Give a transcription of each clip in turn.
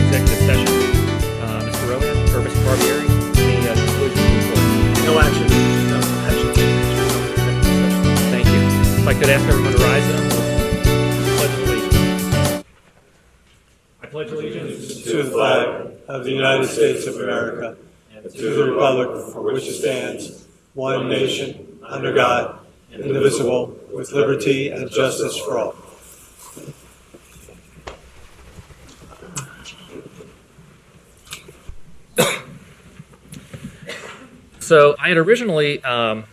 executive session. Mr. Rowan or Mr. Barbieri, any conclusions before? No action. No action taken as a result of executive session. Thank you. If I could ask everyone to rise then, we'll pledge allegiance. I pledge allegiance to the flag of the United States of America and to the republic for which it stands, one nation, under God, indivisible, with liberty and justice for all. So I had originally thought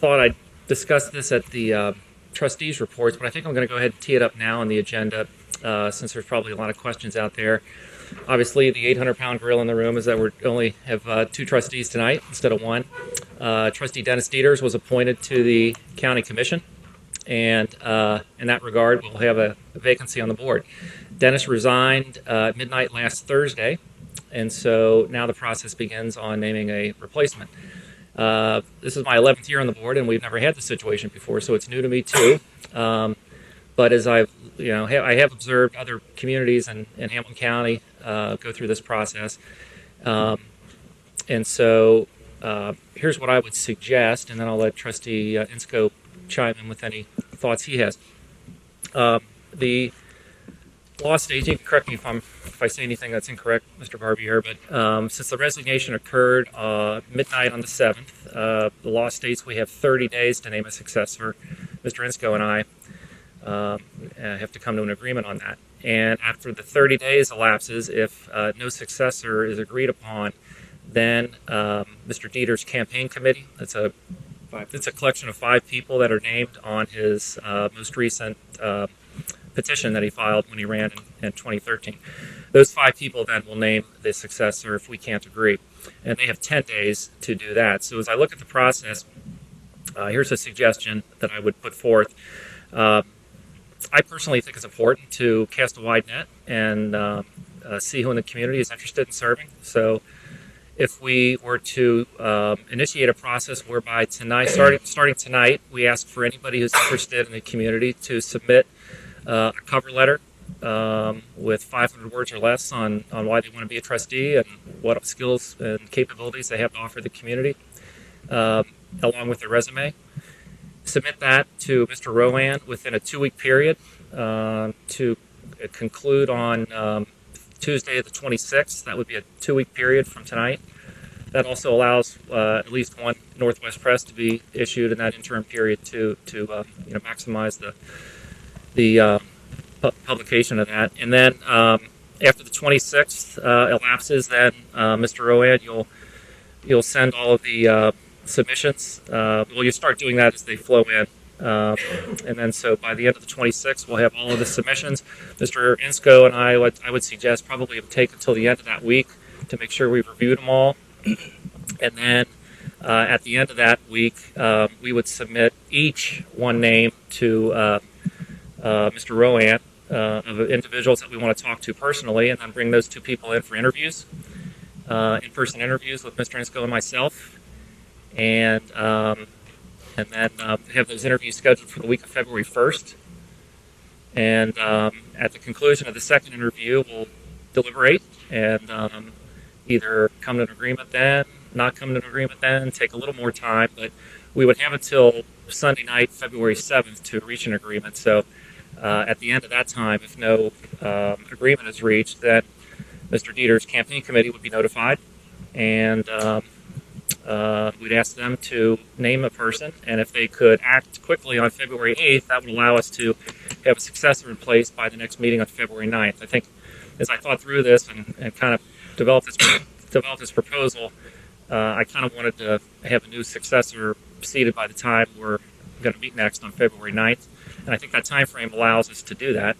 I'd discuss this at the trustees reports, but I think I'm going to go ahead and tee it up now on the agenda since there's probably a lot of questions out there. Obviously, the 800-pound gorilla in the room is that we only have two trustees tonight instead of one. Trustee Dennis Dieters was appointed to the county commission, and in that regard, we'll have a vacancy on the board. Dennis resigned at midnight last Thursday, and so now the process begins on naming a replacement. This is my 11th year on the board, and we've never had this situation before, so it's new to me too. But as I have observed other communities in Hamilton County go through this process, and so here's what I would suggest, and then I'll let Trustee Insko chime in with any thoughts he has. The law states, you can correct me if I say anything that's incorrect, Mr. Barbier, but since the resignation occurred midnight on the 7th, the law states we have 30 days to name a successor. Mr. Insko and I have to come to an agreement on that. And after the 30 days elapses, if no successor is agreed upon, then Mr. Dieter's campaign committee, it's a collection of 5 people that are named on his most recent petition that he filed when he ran in 2013. Those 5 people then will name the successor if we can't agree. And they have 10 days to do that. So as I look at the process, here's a suggestion that I would put forth. I personally think it's important to cast a wide net and see who in the community is interested in serving. So if we were to initiate a process whereby tonight, starting tonight, we ask for anybody who's interested in the community to submit a cover letter with 500 words or less on why they want to be a trustee and what skills and capabilities they have to offer the community, along with their resume. Submit that to Mr. Rowan within a 2-week period to conclude on Tuesday the 26th. That would be a 2-week period from tonight. That also allows at least one Northwest Press to be issued in that interim period to maximize the publication of that. And then after the 26th elapses, then Mr. Rowan, you'll send all of the submissions. You start doing that as they flow in. And then so by the end of the 26th, we'll have all of the submissions. Mr. Insko and I would suggest probably take until the end of that week to make sure we've reviewed them all. And then at the end of that week, we would submit each one name to Mr. Rowan of individuals that we want to talk to personally, and then bring those 2 people in for interviews, in-person interviews with Mr. Insko and myself. And then have those interviews scheduled for the week of February 1st. And at the conclusion of the second interview, we'll deliberate and either come to an agreement then, not come to an agreement then, take a little more time. But we would have until Sunday night, February 7th, to reach an agreement. So at the end of that time, if no agreement is reached, then Mr. Dieter's campaign committee would be notified. And we'd ask them to name a person, and if they could act quickly on February 8th, that would allow us to have a successor in place by the next meeting on February 9th. I think as I thought through this and kind of developed this proposal, I kind of wanted to have a new successor seated by the time we're going to meet next on February 9th, and I think that time frame allows us to do that.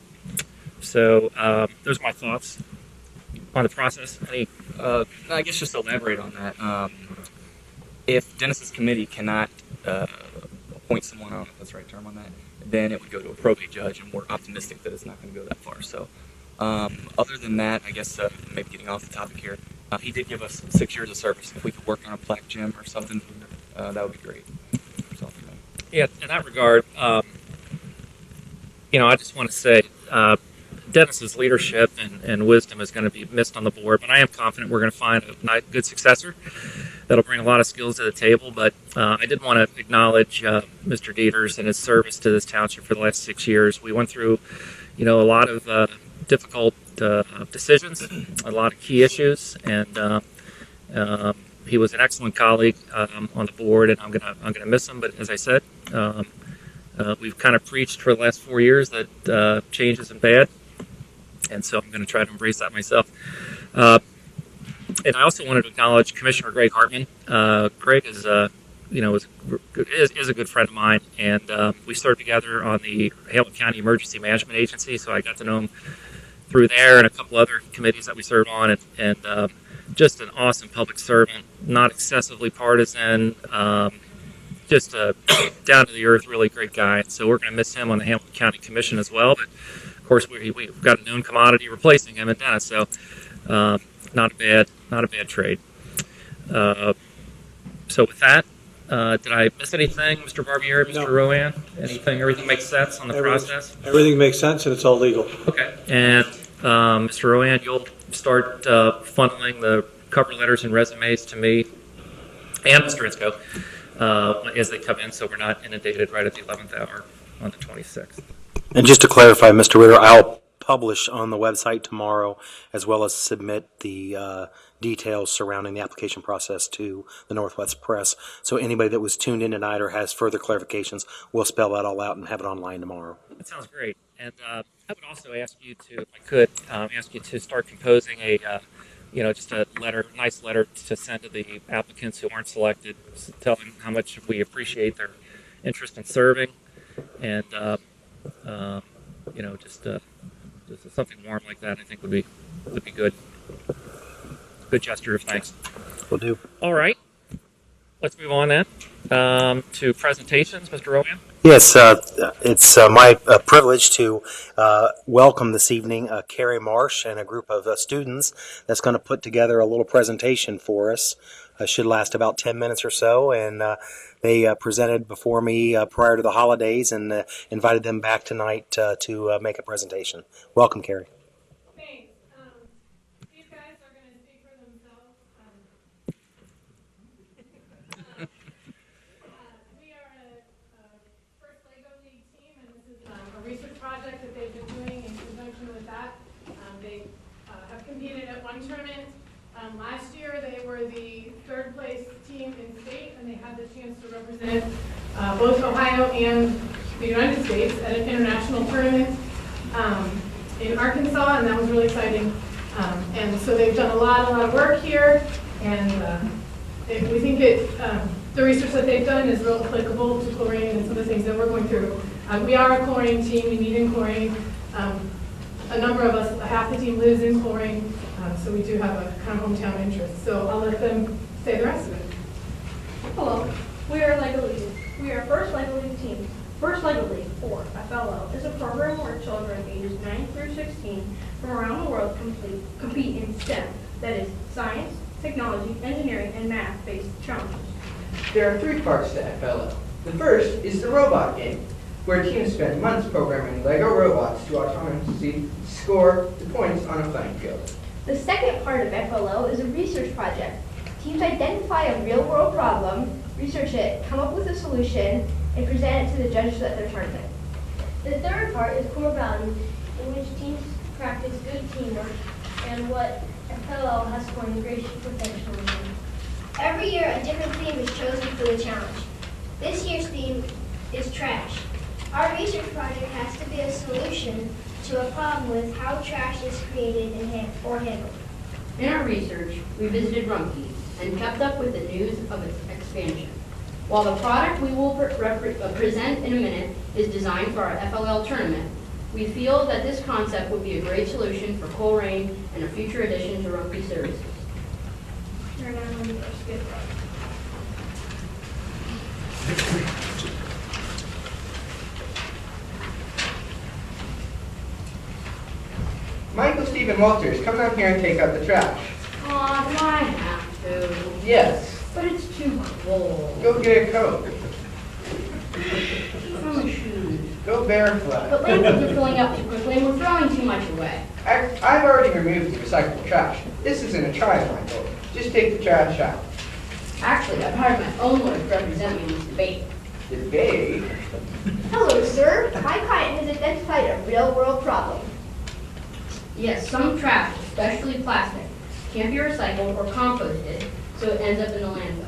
So those are my thoughts on the process. I guess just to elaborate on that, if Dennis's committee cannot appoint someone, I don't know if that's the right term on that, then it would go to a probate judge, and we're optimistic that it's not going to go that far. So other than that, I guess maybe getting off the topic here, he did give us 6 years of service. If we could work on a plaque gym or something, that would be great. So, yeah, in that regard, I just want to say Dennis's leadership and wisdom is going to be missed on the board, but I am confident we're going to find a good successor that'll bring a lot of skills to the table. But I did want to acknowledge Mr. Dieters and his service to this township for the last 6 years. We went through, a lot of difficult decisions, a lot of key issues, and he was an excellent colleague on the board, and I'm gonna miss him. But as I said, we've kind of preached for the last 4 years that change isn't bad, and so I'm going to try to embrace that myself. And I also wanted to acknowledge Commissioner Greg Hartman. Greg is, is a good friend of mine, and we served together on the Hamilton County Emergency Management Agency, so I got to know him through there and a couple other committees that we served on, and just an awesome public servant, not excessively partisan, just a down-to-the-earth, really great guy. So we're going to miss him on the Hamilton County Commission as well, but of course we've got a known commodity replacing him in Dennis, so not a bad trade. So with that, did I miss anything, Mr. Barbieri, Mr. No. Rowan? Everything makes sense on the process? Everything makes sense, and it's all legal. Okay. And Mr. Rowan, you'll start funneling the cover letters and resumes to me and Mr. Insko as they come in, so we're not inundated right at the 11th hour on the 26th. And just to clarify, Mr. Ritter, I'll publish on the website tomorrow, as well as submit the details surrounding the application process to the Northwest Press. So anybody that was tuned in tonight or has further clarifications, we'll spell that all out and have it online tomorrow. That sounds great. And I would also ask you to, if I could, ask you to start composing a, just a nice letter to send to the applicants who aren't selected, telling them how much we appreciate their interest in serving, and just something warm like that, I think would be good. Good gesture of thanks. Will do. All right, let's move on then to presentations, Mr. Rowan. Yes, it's my privilege to welcome this evening Carrie Marsh and a group of students that's going to put together a little presentation for us. Should last about 10 minutes or so, and they presented before me prior to the holidays and invited them back tonight to make a presentation. Welcome, Carrie. Thanks. These guys are going to speak for themselves. We are a first LEGO League team, and this is a research project that they've been doing in conjunction with that. They have competed at one tournament. Last year, they were the third place team in state, and they had the chance to represent both Ohio and the United States at an international tournament in Arkansas, and that was really exciting. And so they've done a lot of work here, and we think the research that they've done is real applicable to Colerain and some of the things that we're going through. We are a Colerain team. We meet in Colerain. A number of us, half the team lives in Colerain, so we do have a kind of hometown interest. So I'll let them say the rest of it. Hello, we are LEGO League. We are First LEGO League team. First LEGO League, or FLO, is a program where children ages 9 through 16 from around the world compete in STEM, that is, science, technology, engineering, and math-based challenges. There are three parts to FLO. The first is the robot game, where teams spend months programming LEGO robots to autonomously score the points on a playing field. The second part of FLO is a research project. Teams identify a real-world problem, research it, come up with a solution, and present it to the judges at their tournament. The third part is core values, in which teams practice good teamwork and what FLO has for integration professionalism. Every year, a different theme is chosen for the challenge. This year's theme is trash. Our research project has to be a solution to a problem with how trash is created or handled. In our research, we visited Rumpke and kept up with the news of its expansion. While the product we will present in a minute is designed for our FLL tournament, we feel that this concept would be a great solution for Colerain and a future addition to Rumpke services. Turn on the first good part. Michael Stephen Walters, come down here and take out the trash. Aw, do I have to? Yes. But it's too cold. Go get a coat. From the shoes. Go barefoot. But landfills are filling up too quickly and we're throwing too much away. I've already removed the recyclable trash. This isn't a trial, Michael. Just take the trash out. Actually, I've hired my own lawyer to represent me in this debate. Debate? Hello, sir. My client has identified a real-world problem. Yes, some trash, especially plastic, can't be recycled or composted, so it ends up in the landfill.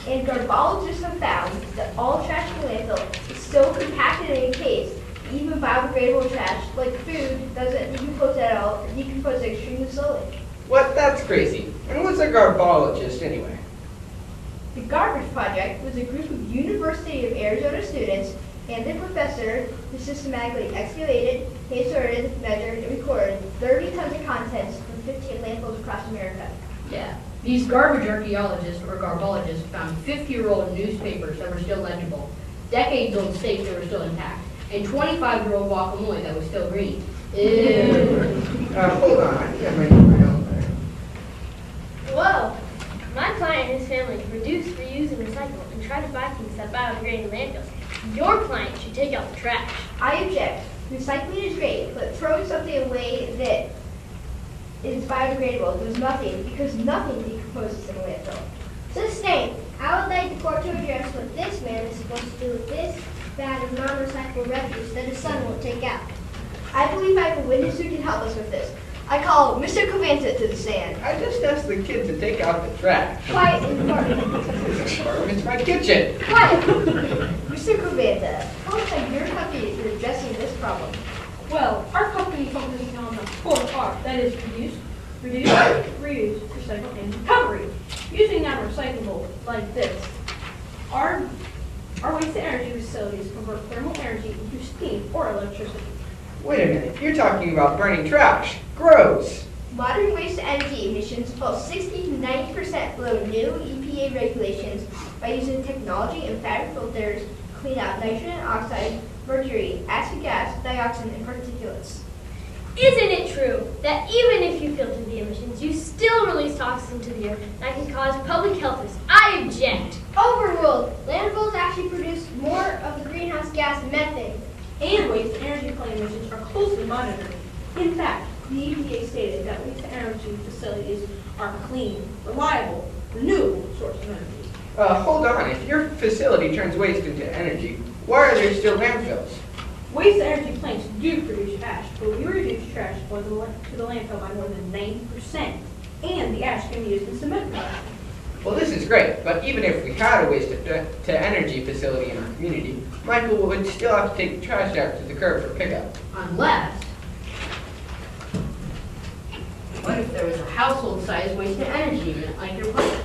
And garbologists have found that all trash in the landfill is so compacted in a case, even biodegradable trash, like food, doesn't decompose at all or decompose extremely slowly. What? That's crazy. And what's a garbologist anyway? The Garbage Project was a group of University of Arizona students and their professor who systematically excavated, hand-sorted, measured, and recorded 30 tons of contents from 15 landfills across America. Yeah. These garbage archaeologists or garbologists found 50-year-old newspapers that were still legible, decades-old steaks that were still intact, and 25-year-old guacamole that was still green. Ew. Hold on. I think I'm making my own there. Whoa! My client and his family reduce, reuse, and recycle and try to buy things that biodegrade in landfills. Your client should take out the trash. I object. Recycling is great, but throwing something away that is biodegradable does nothing because nothing decomposes in a landfill. Sustained. I would like the court to address what this man is supposed to do with this bag of non-recyclable refuse that his son won't take out. I believe I have a witness who can help us with this. I call Mr. Covanta to the stand. I just asked the kid to take out the trash. Quiet in the courtroom. It's my kitchen. Quiet. Mr. Covanta, tell us how your company is addressing this problem. Well, our company focuses on the 4R, that is reduce, reuse, recycle, and recovery. Using non-recyclable like this, our waste-to-energy facilities convert thermal energy into steam or electricity. Wait a minute. You're talking about burning trash. Gross. Modern waste-to-energy emissions fall 60 to 90% below new EPA regulations by using technology and fabric filters to clean out nitrogen oxide, mercury, acid gas, dioxin, and particulates. Isn't it true that even if you filter the emissions, you still release toxins into the air that can cause public health risks? I object. Overruled. Landfills actually produce more of the greenhouse gas methane. And waste-to-energy plant emissions are closely monitored. In fact, the EPA stated that waste-to-energy facilities are clean, reliable, renewable source of energy. Hold on. If your facility turns waste into energy, why are there still landfills? Waste-to-energy plants do produce ash, but we reduce trash to the landfill by more than 90%, and the ash can be used in cement production. Well, this is great, but even if we had a waste-to-energy facility in our community, Michael would still have to take the trash out to the curb for pickup. Unless, what if there was a household-sized waste-to-energy unit like your plant?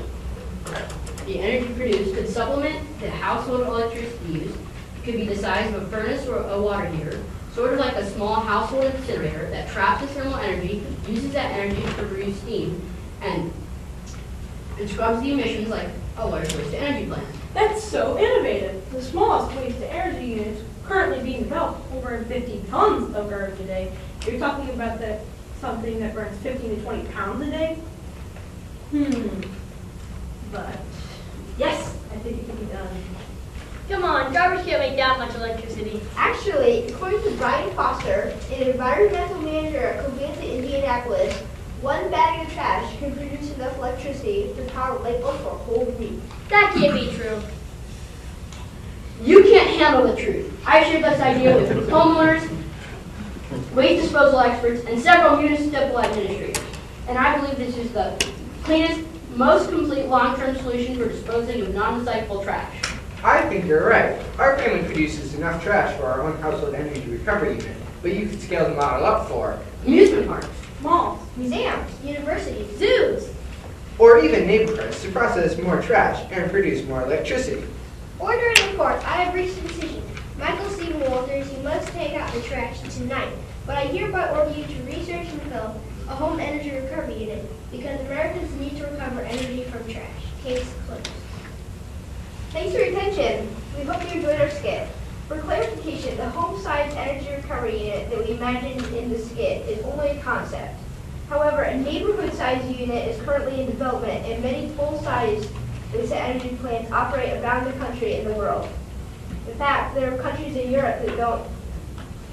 The energy produced could supplement the household electricity used. It could be the size of a furnace or a water heater, sort of like a small household incinerator that traps the thermal energy, uses that energy to produce steam, and scrubs the emissions like a large waste-to-energy plant. That's so innovative. The smallest waste-to-energy units currently being developed over 50 tons of garbage a day. You're talking about something that burns 15 to 20 pounds a day? But yes, I think it can be done. Come on, garbage can't make that much electricity. Actually, according to Brian Foster, an environmental manager at Covanta, Indianapolis, one bag of trash can produce enough electricity to power a light bulb for a whole week. That can't be true. You can't handle the truth. I shared this idea with homeowners, waste disposal experts, and several municipal administrators. And I believe this is the cleanest, most complete long-term solution for disposing of non-recyclable trash. I think you're right. Our family produces enough trash for our own household energy recovery unit, but you could scale the model up for Amusement parks, Malls, Museums, Universities. Zoos. or even neighborhoods to process more trash and produce more electricity. Order in the court. I have reached a decision. Michael Stephen Walters, you must take out the trash tonight. But I hereby order you to research and develop a home energy recovery unit because Americans need to recover energy from trash. Case closed. Thanks for your attention. We hope you enjoyed our skit. For clarification, the home-sized energy recovery unit that we imagined in the skit is only a concept. However, a neighborhood-sized unit is currently in development, and many full-size waste-to-energy plants operate around the country and the world. In fact, there are countries in Europe that don't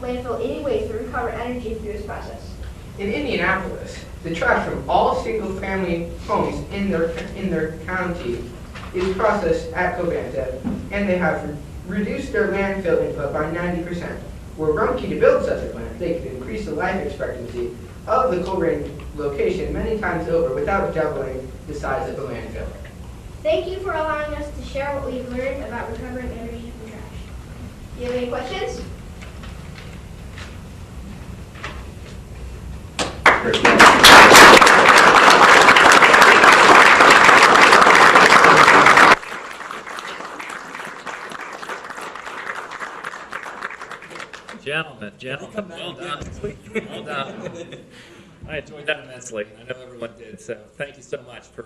landfill any waste or recover energy through this process? In Indianapolis, the trash from all single-family homes in their county is processed at Covanta, and they have reduced their landfill input by 90%. Were Rumpke to build such a plant, they could increase the life expectancy of the Colerain location many times over without doubling the size of the landfill. Thank you for allowing us to share what we've learned about recovering energy from trash. Do you have any questions? Gentlemen, well done. Well done. I enjoyed that immensely. I know everyone did. So thank you so much for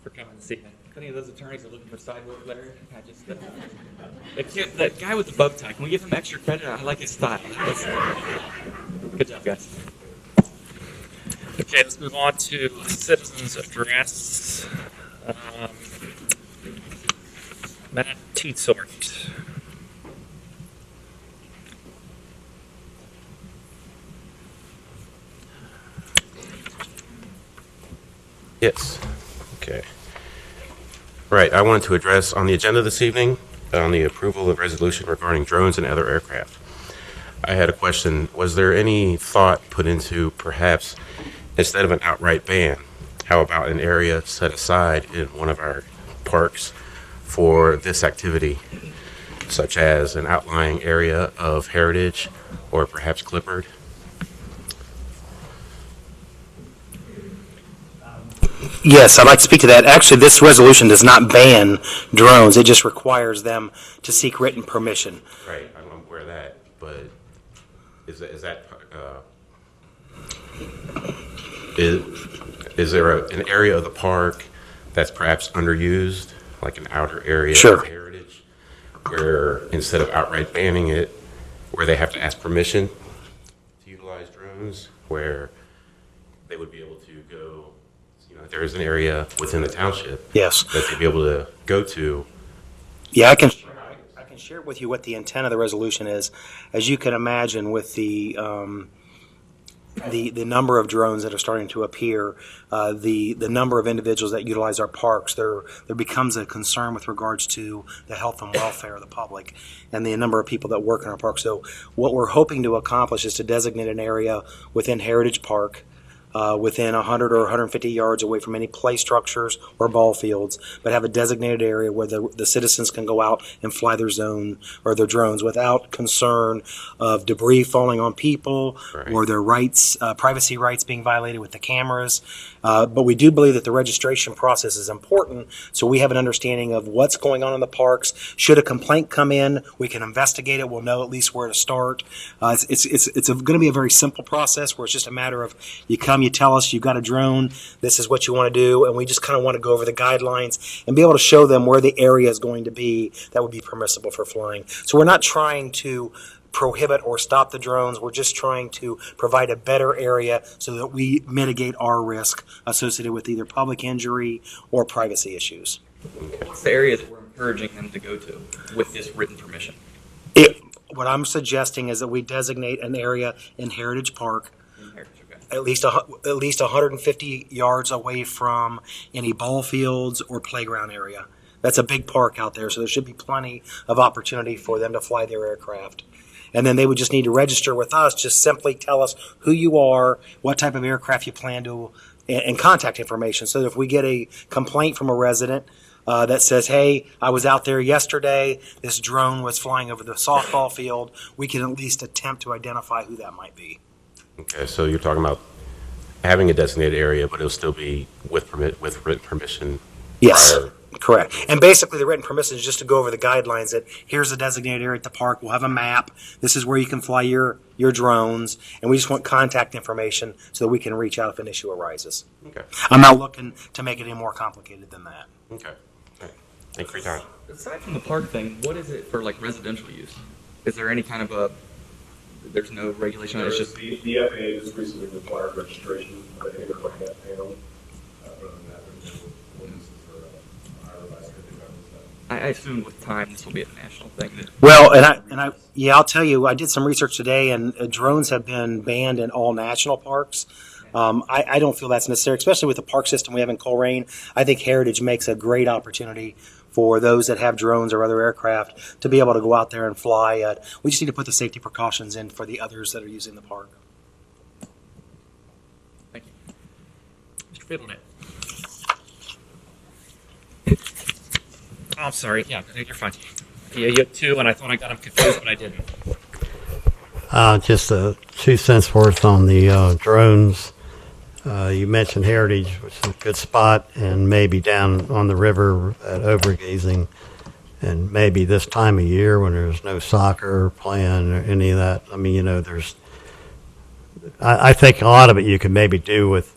coming this evening. If any of those attorneys are looking for side work, Larry, I just that guy with the bow tie. Can we give him extra credit? I like his style. Good job, guys. Okay, let's move on to citizens' address. Matt Teetsort. Yes. Okay. Right. I wanted to address on the agenda this evening on the approval of resolution regarding drones and other aircraft. I had a question. Was there any thought put into perhaps instead of an outright ban, how about an area set aside in one of our parks for this activity, such as an outlying area of Heritage or perhaps Clippard? Yes, I'd like to speak to that. Actually, this resolution does not ban drones. It just requires them to seek written permission. Right, I'm aware of that, but is there an area of the park that's perhaps underused, like an outer area Sure. of Heritage, where instead of outright banning it, where they have to ask permission to utilize drones, where they would be able to go, if there is an area within the township Yes. that they'd be able to go to. Yeah, I can share with you what the intent of the resolution is. As you can imagine, with the number of drones that are starting to appear, the number of individuals that utilize our parks, there becomes a concern with regards to the health and welfare of the public and the number of people that work in our parks. So what we're hoping to accomplish is to designate an area within Heritage Park, within 100 or 150 yards away from any play structures or ball fields, but have a designated area where the citizens can go out and fly their zone or their drones without concern of debris falling on people or their rights, privacy rights being violated with the cameras. But we do believe that the registration process is important, so we have an understanding of what's going on in the parks. Should a complaint come in, we can investigate it. We'll know at least where to start. It's going to be a very simple process where it's just a matter of you come, you tell us you've got a drone, this is what you want to do, and we just kind of want to go over the guidelines and be able to show them where the area is going to be that would be permissible for flying. So we're not trying to prohibit or stop the drones. We're just trying to provide a better area so that we mitigate our risk associated with either public injury or privacy issues. What's the area that we're encouraging them to go to with this written permission? What I'm suggesting is that we designate an area in Heritage Park at least 150 yards away from any ball fields or playground area. That's a big park out there, so there should be plenty of opportunity for them to fly their aircraft. And then they would just need to register with us. Just simply tell us who you are, what type of aircraft you plan to, and contact information. So that if we get a complaint from a resident that says, hey, I was out there yesterday, this drone was flying over the softball field, we can at least attempt to identify who that might be. Okay, so you're talking about having a designated area, but it'll still be with written permission. Yes, prior. correct. And basically the written permission is just to go over the guidelines that here's the designated area at the park. We'll have a map. This is where you can fly your drones. And we just want contact information so that we can reach out if an issue arises. Okay. I'm not looking to make it any more complicated than that. Okay. All right. Thank you for your time. Aside from the park thing, what is it for like residential use? Is there any kind of there's no regulation on it? It's just the FAA just recently required registration of the aircraft panel. Other than that, there's no ordinances or higher advisory. I assume with time this will be a national thing. Well, yeah, I'll tell you, I did some research today, and drones have been banned in all national parks. I don't feel that's necessary, especially with the park system we have in Colerain. I think Heritage makes a great opportunity for those that have drones or other aircraft to be able to go out there and fly. We just need to put the safety precautions in for the others that are using the park. Thank you. Mr. Fiddlenet. Oh, I'm sorry. Yeah, you're fine. Yeah, you have two, and I thought I got them confused, but I didn't. Just 2 cents worth on the drones. You mentioned Heritage, which is a good spot, and maybe down on the river at Overgazing, and maybe this time of year when there's no soccer playing or any of that. I mean, I think a lot of it you can maybe do with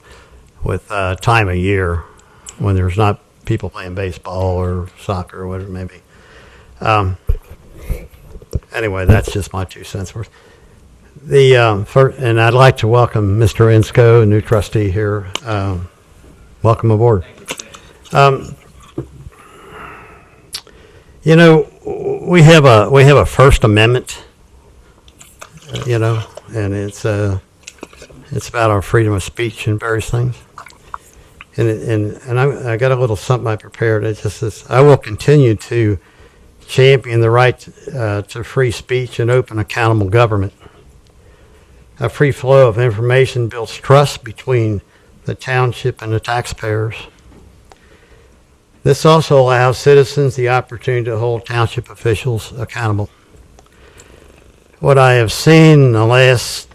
time of year when there's not people playing baseball or soccer or whatever it may be. Anyway, that's just my 2 cents worth. And I'd like to welcome Mr. Insko, a new trustee here. Welcome aboard. We have a First Amendment, and it's about our freedom of speech and various things. And I got a little something I prepared. It just says, I will continue to champion the right to free speech and open, accountable government. A free flow of information builds trust between the township and the taxpayers. This also allows citizens the opportunity to hold township officials accountable. What I have seen in the last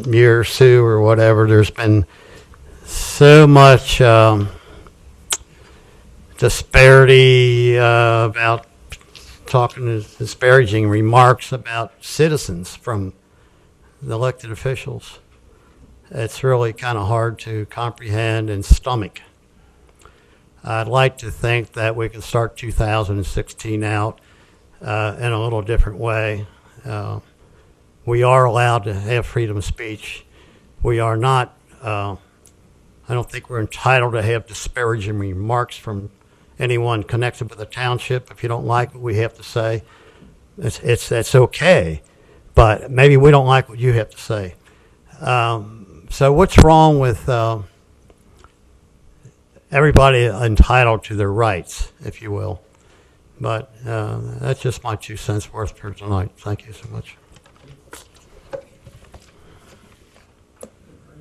year or two or whatever, there's been so much disparity about talking disparaging remarks about citizens from the elected officials. It's really kind of hard to comprehend and stomach. I'd like to think that we can start 2016 out in a little different way. We are allowed to have freedom of speech. We are not, I don't think we're entitled to have disparaging remarks from anyone connected with the township. If you don't like what we have to say, it's okay. But maybe we don't like what you have to say. So what's wrong with everybody entitled to their rights, if you will? But that's just my 2 cents worth for tonight. Thank you so much.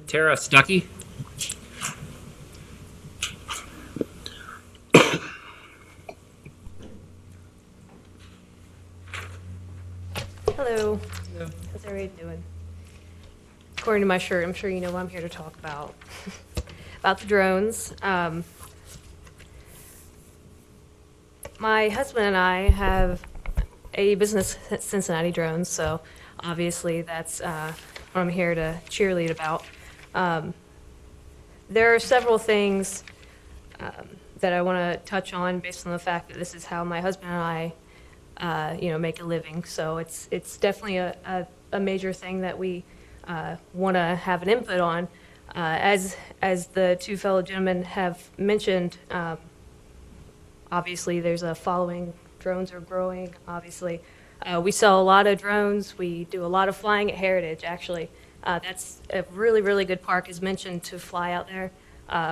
Tara Stuckey. Hello. How's everybody doing? According to my shirt, I'm sure you know what I'm here to talk about. About the drones. My husband and I have a business at Cincinnati Drones, so obviously that's what I'm here to cheerlead about. There are several things that I want to touch on based on the fact that this is how my husband and I make a living. So it's definitely a major thing that we want to have an input on. As the two fellow gentlemen have mentioned, obviously there's a following. Drones are growing, obviously. We sell a lot of drones. We do a lot of flying at Heritage, actually. That's a really, really good park, as mentioned, to fly out there.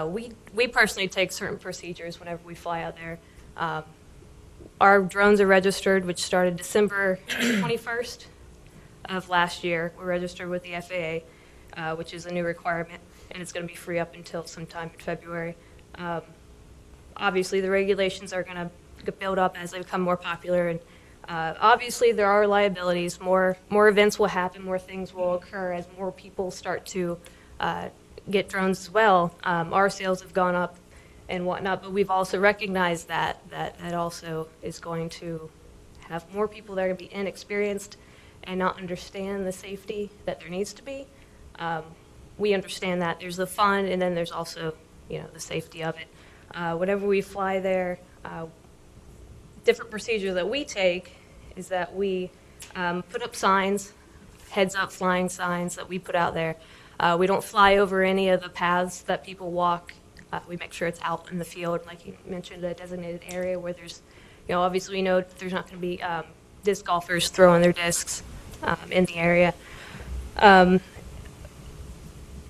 We personally take certain procedures whenever we fly out there. Our drones are registered, which started December 21st of last year. We're registered with the FAA, which is a new requirement, and it's going to be free up until sometime in February. Obviously, the regulations are going to build up as they become more popular, and obviously there are liabilities. More events will happen, more things will occur as more people start to get drones as well. Our sales have gone up and whatnot, but we've also recognized that also is going to have more people that are going to be inexperienced and not understand the safety that there needs to be. We understand that there's the fun, and then there's also the safety of it. Whenever we fly there, different procedures that we take is that we put up signs, heads up flying signs that we put out there. We don't fly over any of the paths that people walk. We make sure it's out in the field, like you mentioned, a designated area where there's obviously we know there's not going to be disc golfers throwing their discs in the area.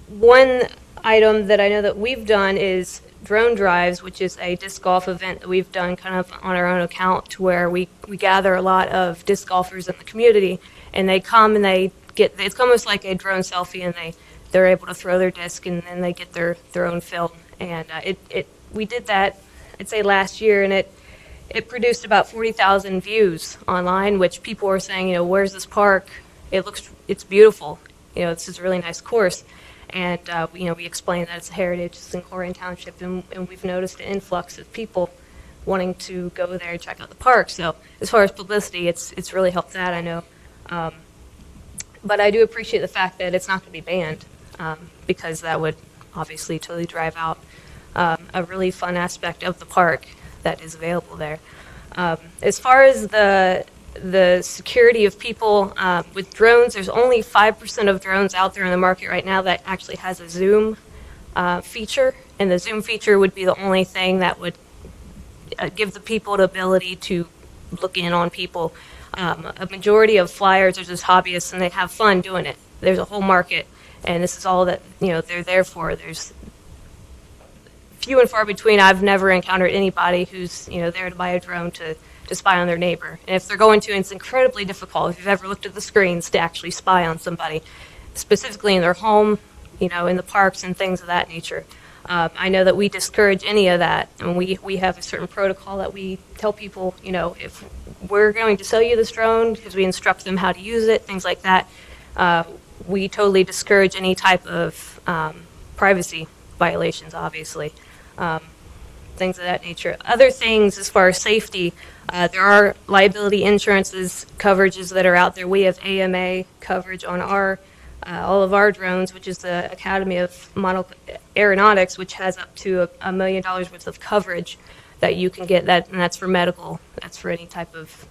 One item that I know that we've done is drone drives, which is a disc golf event that we've done kind of on our own account, to where we gather a lot of disc golfers in the community, and they come and they get, it's almost like a drone selfie, and they're able to throw their disc, and then they get their own film. And we did that, I'd say last year, and it produced about 40,000 views online, which people were saying, where's this park? It's beautiful. This is a really nice course. And, we explained that it's a heritage, it's in Colerain Township, and we've noticed an influx of people wanting to go there and check out the park. So as far as publicity, it's really helped that, I know. But I do appreciate the fact that it's not going to be banned, because that would obviously totally drive out a really fun aspect of the park that is available there. As far as the security of people with drones, there's only 5% of drones out there in the market right now that actually has a zoom feature, and the zoom feature would be the only thing that would give the people the ability to look in on people. A majority of flyers are just hobbyists, and they have fun doing it. There's a whole market, and this is all that they're there for. There's few and far between. I've never encountered anybody who's there to buy a drone to spy on their neighbor. And if they're going to, it's incredibly difficult, if you've ever looked at the screens, to actually spy on somebody, specifically in their home, in the parks and things of that nature. I know that we discourage any of that, and we have a certain protocol that we tell people, if we're going to sell you this drone, because we instruct them how to use it, things like that, we totally discourage any type of privacy violations, obviously. Things of that nature. Other things as far as safety, there are liability insurances coverages that are out there. We have AMA coverage on all of our drones, which is the Academy of Aeronautics, which has up to $1 million worth of coverage that you can get. And that's for medical. That's for any type of,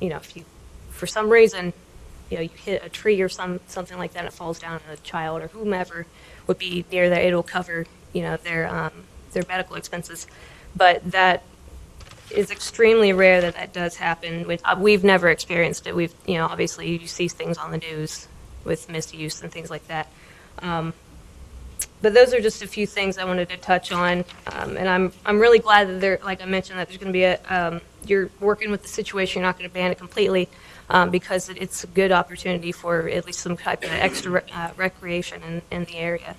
if you, for some reason, you hit a tree or something like that, and it falls down on a child or whomever would be near there, it'll cover, their medical expenses. But that is extremely rare that does happen. We've never experienced it. We've, obviously you see things on the news with misuse and things like that. But those are just a few things I wanted to touch on. And I'm really glad that like I mentioned, that there's going to be you're working with the situation, you're not going to ban it completely, because it's a good opportunity for at least some type of extra recreation in the area.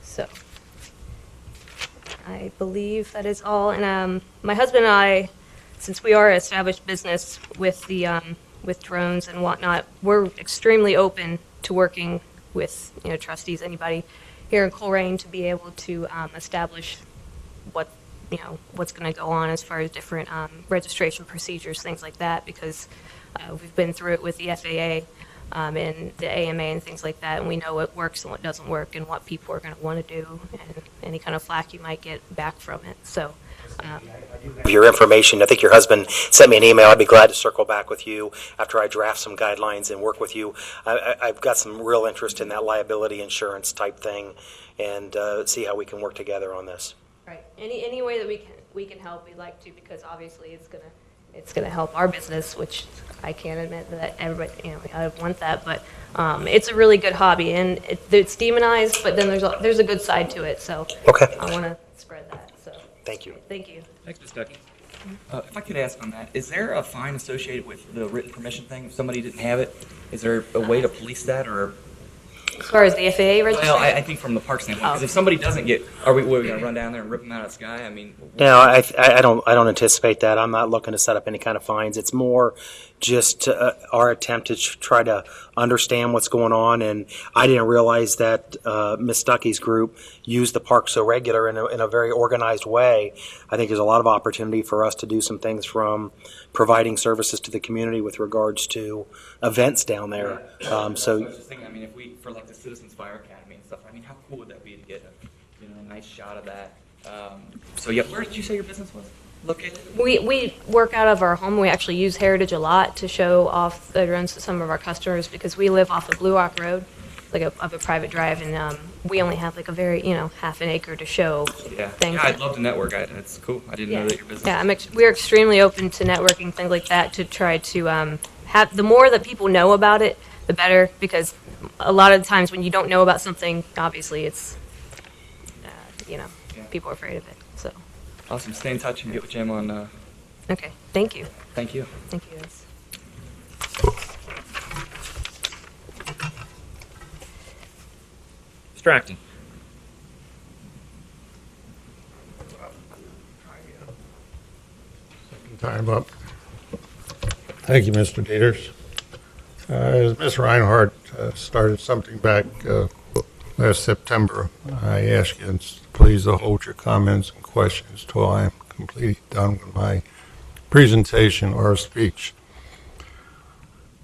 So I believe that is all. And my husband and I, since we are an established business with the with drones and whatnot, we're extremely open to working with trustees, anybody here in Colerain, to be able to establish what's going to go on as far as different registration procedures, things like that, because we've been through it with the FAA and the AMA and things like that, and we know what works and what doesn't work and what people are going to want to do and any kind of flack you might get back from it. So your information. I think your husband sent me an email. I'd be glad to circle back with you after I draft some guidelines and work with you. I've got some real interest in that liability insurance type thing, and see how we can work together on this. Right. Any way that we can help, we'd like to, because obviously it's gonna help our business, which I can't admit that everybody I want that, but it's a really good hobby, and it's demonized, but then there's a good side to it. So okay. I want to spread that. So thank you. Thank you. Thanks, Ms. Ducky. If I could ask on that, is there a fine associated with the written permission thing if somebody didn't have it? Is there a way to police that, or? As far as the FAA registration? Well, I think from the park standpoint, because if somebody doesn't get, are we going to run down there and rip them out of the sky? I mean, no, I don't anticipate that. I'm not looking to set up any kind of fines. It's more just our attempt to try to understand what's going on. And I didn't realize that Miss Stuckey's group used the park so regular in a very organized way. I think there's a lot of opportunity for us to do some things, from providing services to the community with regards to events down there. So I was just thinking, I mean, if we, for like the Citizens Fire Academy and stuff, I mean, how cool would that be to get a nice shot of that? So yeah, where did you say your business was located? We work out of our home. We actually use Heritage a lot to show off the drones to some of our customers, because we live off of Blue Rock Road, like a private drive, and we only have like a very, half an acre to show Yeah, things. yeah, I'd love to network. That's cool. I didn't know that your business. Yeah, we're extremely open to networking, things like that, to try to have, the more that people know about it, the better, because a lot of times when you don't know about something, obviously it's, people are afraid of it, so. Awesome. Stay in touch and get with Jim on. Okay, thank you. Thank you. Thank you, guys. Distracting. Time up. Thank you, Mr. Dieters. As Ms. Reinhardt started something back last September, I ask you please to hold your comments and questions till I am completely done with my presentation or speech.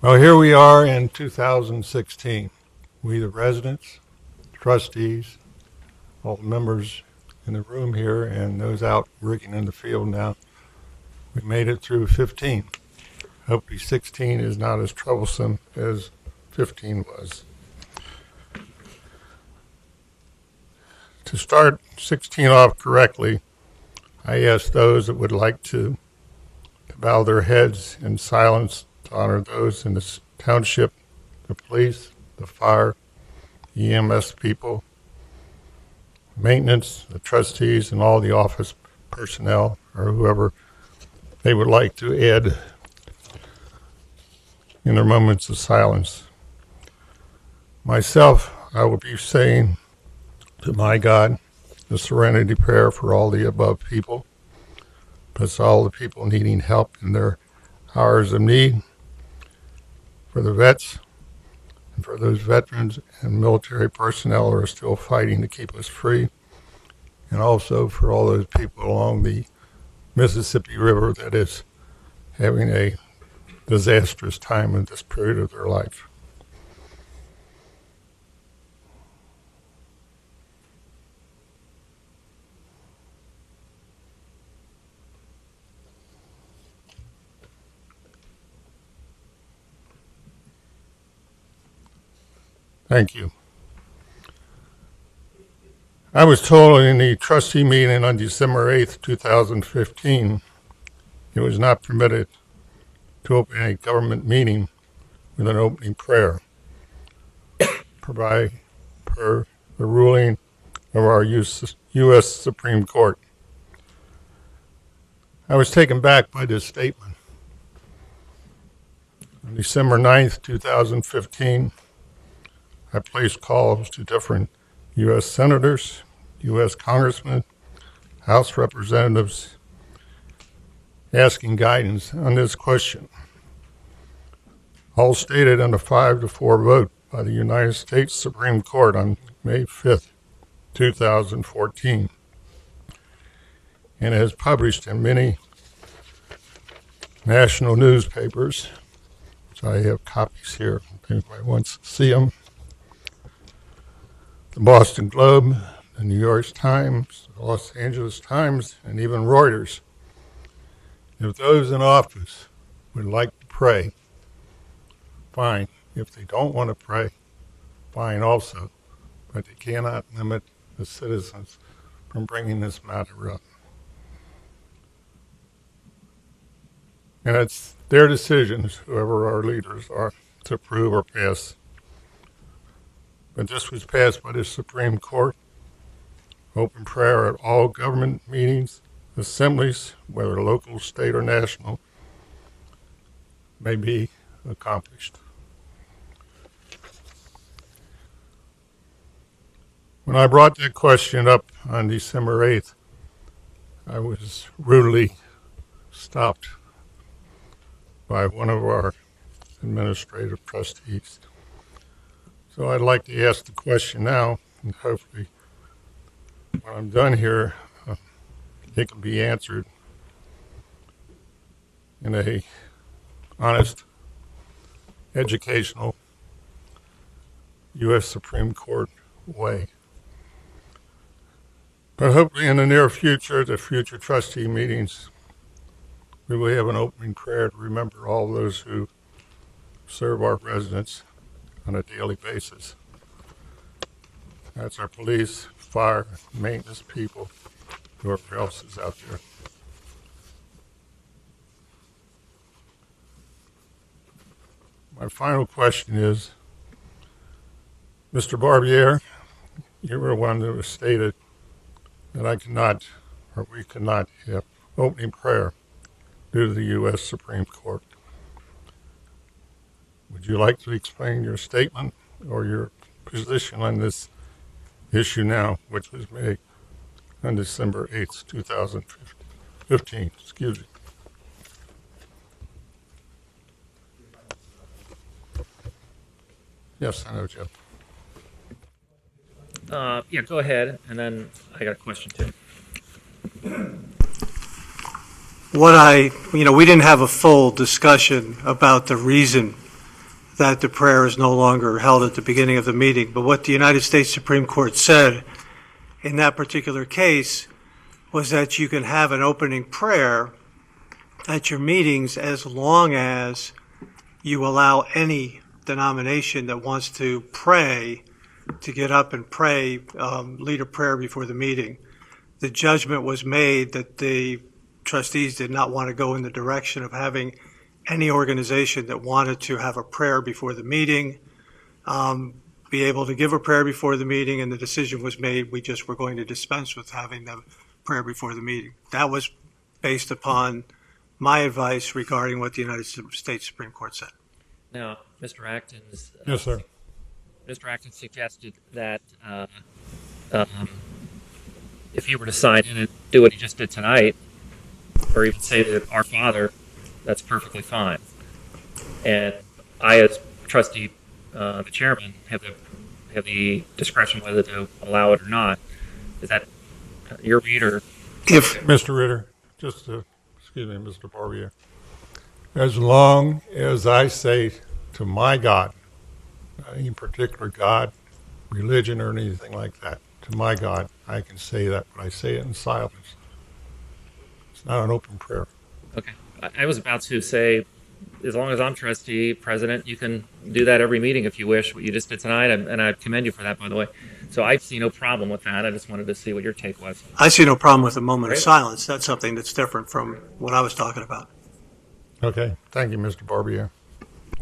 Well, here we are in 2016. We, the residents, trustees, all the members in the room here, and those out working in the field now, we made it through 15. Hopefully 16 is not as troublesome as 15 was. To start 16 off correctly, I ask those that would like to bow their heads in silence to honor those in the township, the police, the fire, EMS people, maintenance, the trustees, and all the office personnel or whoever they would like to add in their moments of silence. Myself, I will be saying to my God the serenity prayer for all the above people, plus all the people needing help in their hours of need, for the vets, and for those veterans and military personnel who are still fighting to keep us free, and also for all those people along the Mississippi River that is having a disastrous time in this period of their life. Thank you. I was told in the trustee meeting on December 8th, 2015, it was not permitted to open a government meeting with an opening prayer, per the ruling of our U.S. Supreme Court. I was taken back by this statement. On December 9th, 2015, I placed calls to different U.S. senators, U.S. congressmen, House representatives, asking guidance on this question. All stated in a 5-4 vote by the United States Supreme Court on May 5th, 2014, and as published in many national newspapers, which I have copies here if anybody wants to see them. The Boston Globe, the New York Times, the Los Angeles Times, and even Reuters. If those in office would like to pray, fine. If they don't want to pray, fine also. But they cannot limit the citizens from bringing this matter up. And it's their decisions, whoever our leaders are, to approve or pass. But this was passed by the Supreme Court. Open prayer at all government meetings, assemblies, whether local, state, or national, may be accomplished. When I brought that question up on December 8th, I was rudely stopped by one of our administrative trustees. So I'd like to ask the question now, and hopefully when I'm done here, it can be answered in a honest, educational, U.S. Supreme Court way. But hopefully in the near future, the future trustee meetings, we will have an opening prayer to remember all those who serve our residents on a daily basis. That's our police, fire, maintenance people, whoever else is out there. My final question is, Mr. Barbier, you were one that was stated that I cannot, or we cannot have opening prayer due to the U.S. Supreme Court. Would you like to explain your statement or your position on this issue now, which was made on December 8th, 2015? Excuse me. Yes, I know, Jeff. Yeah, go ahead, and then I got a question too. We didn't have a full discussion about the reason that the prayer is no longer held at the beginning of the meeting, but what the United States Supreme Court said in that particular case was that you can have an opening prayer at your meetings as long as you allow any denomination that wants to pray to get up and pray, lead a prayer before the meeting. The judgment was made that the trustees did not want to go in the direction of having any organization that wanted to have a prayer before the meeting, be able to give a prayer before the meeting, and the decision was made we just were going to dispense with having the prayer before the meeting. That was based upon my advice regarding what the United States Supreme Court said. Now, Mr. Acton's Yes, sir. Mr. Acton suggested that if he were to sign in and do what he just did tonight, or even say that Our Father, that's perfectly fine. And I, as trustee, the chairman, have the discretion whether to allow it or not. Is that your read, or? If Mr. Ritter, excuse me, Mr. Barbier. As long as I say to my God, not any particular God, religion, or anything like that, to my God, I can say that, but I say it in silence. It's not an open prayer. Okay. I was about to say, as long as I'm trustee, president, you can do that every meeting if you wish, what you just did tonight, and I commend you for that, by the way. So I see no problem with that. I just wanted to see what your take was. I see no problem with a moment Great. of silence. That's something that's different from what I was talking about. Okay. Thank you, Mr. Barbier.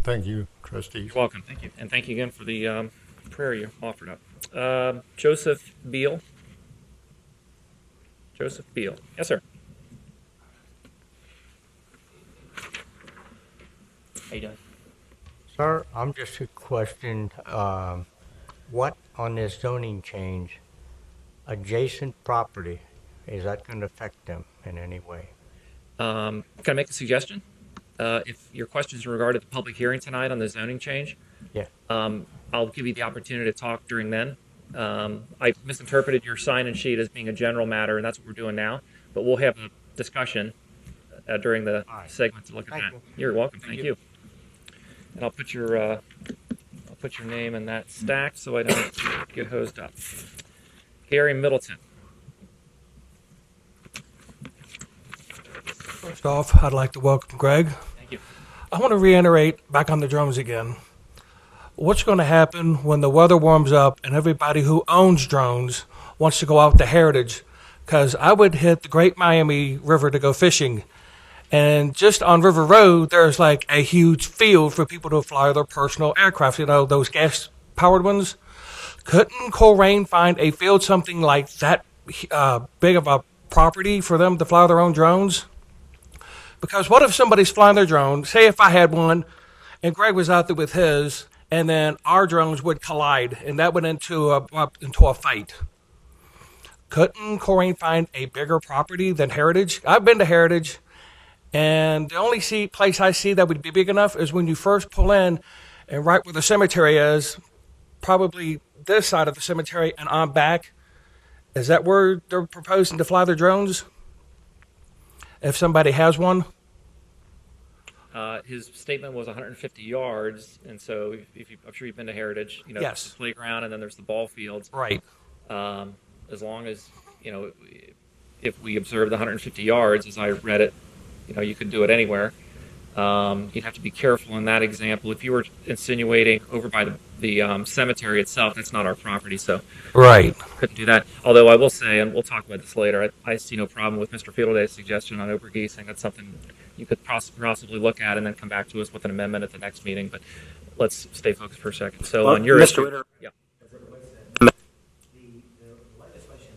Thank you, trustees. You're welcome. Thank you. And thank you again for the prayer you offered up. Joseph Beal. Joseph Beal. Yes, sir. How you doing? Sir, I'm just a question. What on this zoning change, adjacent property, is that going to affect them in any way? Can I make a suggestion? If your questions are regarding the public hearing tonight on the zoning change, Yeah. I'll give you the opportunity to talk during then. I misinterpreted your sign-in sheet as being a general matter, and that's what we're doing now. But we'll have a discussion during the segment to look at Thank that. you. You're welcome. Thank you. And I'll put your name in that stack so I don't get hosed up. Gary Middleton. First off, I'd like to welcome Greg. Thank you. I want to reiterate back on the drones again. What's going to happen when the weather warms up and everybody who owns drones wants to go out to Heritage? Because I would hit the Great Miami River to go fishing. And just on River Road, there's like a huge field for people to fly their personal aircraft, those gas-powered ones. Couldn't Colerain find a field something like that big of a property for them to fly their own drones? Because what if somebody's flying their drone, say if I had one, and Greg was out there with his, and then our drones would collide, and that went into a fight. Couldn't Colerain find a bigger property than Heritage? I've been to Heritage, and the only place I see that would be big enough is when you first pull in, and right where the cemetery is, probably this side of the cemetery, and on back. Is that where they're proposing to fly their drones? If somebody has one? His statement was 150 yards, and so I'm sure you've been to Heritage. Yes. There's the playground, and then there's the ball fields. Right. As long as if we observe the 150 yards, as I read it, you could do it anywhere. You'd have to be careful in that example. If you were insinuating over by the cemetery itself, that's not our property, so Right. couldn't do that. Although I will say, and we'll talk about this later, I see no problem with Mr. Fielday's suggestion on overgeasing. That's something you could possibly look at and then come back to us with an amendment at the next meeting. But let's stay focused for a second. So Well, on your Mr. issue, Ritter, yeah.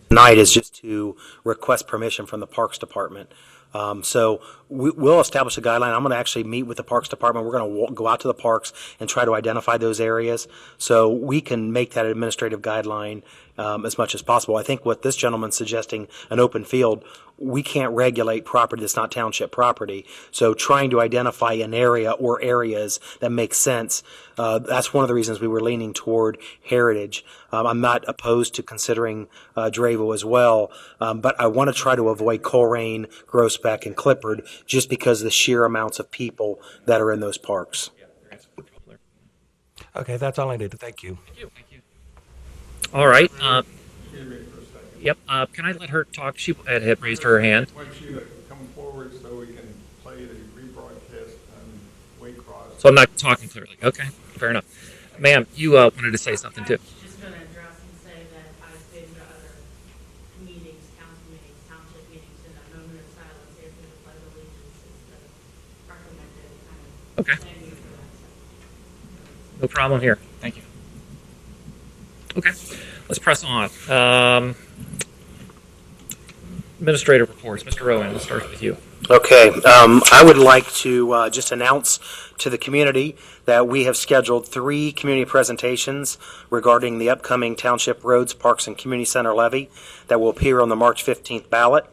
tonight is just to request permission from the Parks Department. So we'll establish a guideline. I'm going to actually meet with the Parks Department. We're going to go out to the parks and try to identify those areas so we can make that administrative guideline as much as possible. I think what this gentleman's suggesting, an open field, we can't regulate property that's not township property. So trying to identify an area or areas that make sense, that's one of the reasons we were leaning toward heritage. I'm not opposed to considering Dravo as well, but I want to try to avoid Colerain, Groesbeck, and Clifford just because of the sheer amounts of people that are in those parks. Okay, that's all I needed. Thank you. Thank you. All right. Yep. Can I let her talk? She had raised her hand. I want you to come forward so we can play the rebroadcast on Waycross. So I'm not talking clearly. Okay, fair enough. Ma'am, you wanted to say something too. Just going to address and say that I've been to other meetings, council meetings, township meetings, and I've known their silence after the pledge of allegiance is the recommended kind of Okay. venue for that. No problem here. Thank you. Okay, let's press on. Administrative reports. Mr. Rowan, we'll start with you. Okay, I would like to just announce to the community that we have scheduled 3 community presentations regarding the upcoming Township Roads, Parks, and Community Center levy that will appear on the March 15th ballot.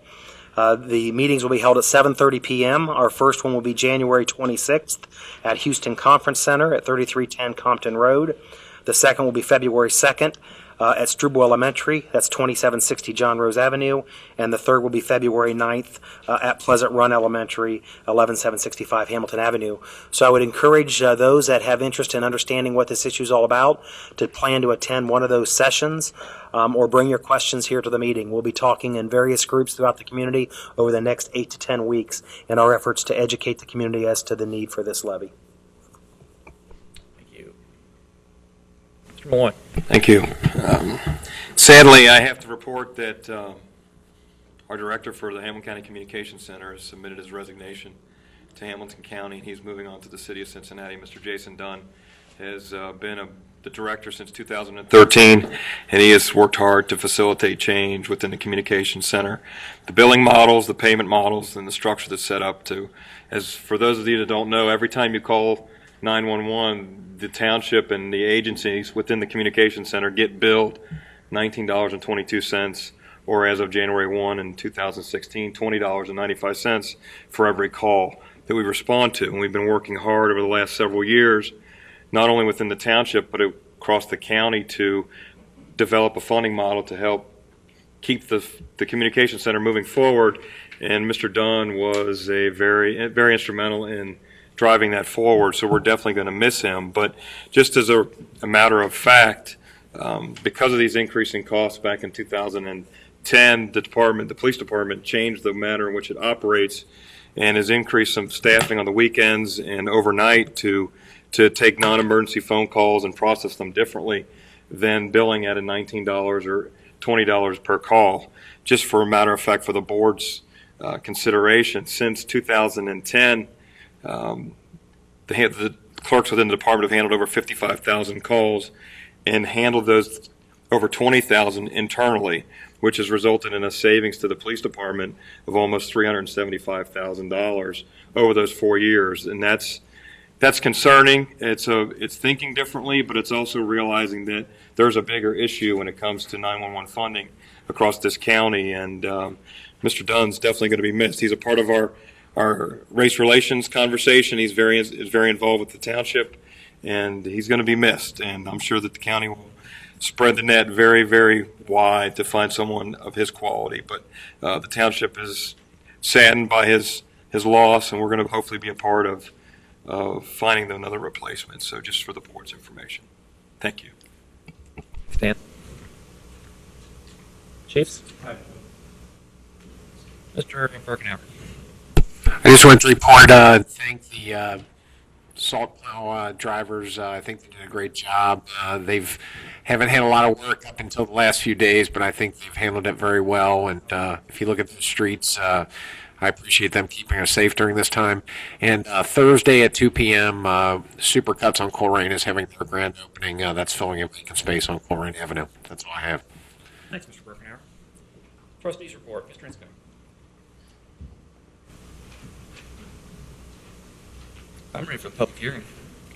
The meetings will be held at 7:30 p.m. Our first one will be January 26th at Houston Conference Center at 3310 Compton Road. The second will be February 2nd at Struble Elementary, that's 2760 John Rose Avenue, and the third will be February 9th at Pleasant Run Elementary, 11765 Hamilton Avenue. So I would encourage those that have interest in understanding what this issue is all about to plan to attend one of those sessions or bring your questions here to the meeting. We'll be talking in various groups throughout the community over the next 8 to 10 weeks in our efforts to educate the community as to the need for this levy. Mr. Malloy. Thank you. Sadly, I have to report that our director for the Hamilton County Communications Center has submitted his resignation to Hamilton County, and he's moving on to the city of Cincinnati. Mr. Jason Dunn has been the director since 2013, and he has worked hard to facilitate change within the communications center. The billing models, the payment models, and the structure that's set up to, as for those of you that don't know, every time you call 911, the township and the agencies within the communication center get billed $19.22, or as of January 1 in 2016, $20.95 for every call that we respond to. And we've been working hard over the last several years, not only within the township, but across the county to develop a funding model to help keep the communication center moving forward. And Mr. Dunn was very instrumental in driving that forward, so we're definitely going to miss him. But just as a matter of fact, because of these increasing costs back in 2010, the police department changed the manner in which it operates and has increased some staffing on the weekends and overnight to take non-emergency phone calls and process them differently than billing at a $19 or $20 per call. Just for a matter of fact, for the board's consideration, since 2010, the clerks within the department have handled over 55,000 calls and handled those over 20,000 internally, which has resulted in a savings to the police department of almost $375,000 over those 4 years. And that's concerning. It's thinking differently, but it's also realizing that there's a bigger issue when it comes to 911 funding across this county. And Mr. Dunn's definitely going to be missed. He's a part of our race relations conversation. He's very involved with the township, and he's going to be missed. And I'm sure that the county will spread the net very, very wide to find someone of his quality. But the township is saddened by his loss, and we're going to hopefully be a part of finding another replacement. So just for the board's information. Thank you. Stan. Chiefs? Hi. Mr. Birkenauer. I just wanted to report and thank the salt plow drivers. I think they did a great job. They've haven't had a lot of work up until the last few days, but I think they've handled it very well. And if you look at the streets, I appreciate them keeping us safe during this time. And Thursday at 2 p.m., Supercuts on Colerain is having their grand opening. That's filling a vacant space on Colerain Avenue. That's all I have. Thanks, Mr. Birkenauer. Trustees report, Mr. Insko. I'm ready for the public hearing.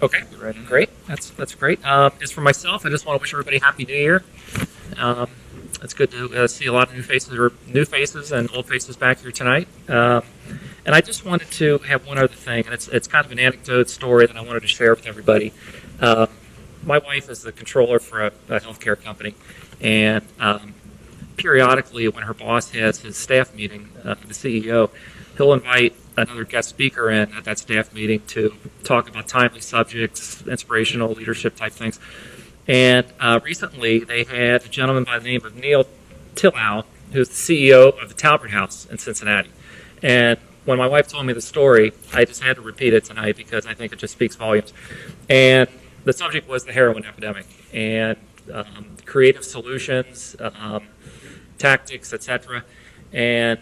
Okay, great. That's great. As for myself, I just want to wish everybody Happy New Year. It's good to see a lot of new faces and old faces back here tonight. And I just wanted to have one other thing, and it's kind of an anecdote story that I wanted to share with everybody. My wife is the controller for a healthcare company, and periodically, when her boss has his staff meeting, the CEO, he'll invite another guest speaker in at that staff meeting to talk about timely subjects, inspirational leadership type things. And recently, they had a gentleman by the name of Neil Tillow, who's the CEO of the Talbert House in Cincinnati. And when my wife told me the story, I just had to repeat it tonight because I think it just speaks volumes. And the subject was the heroin epidemic and creative solutions, tactics, etc. And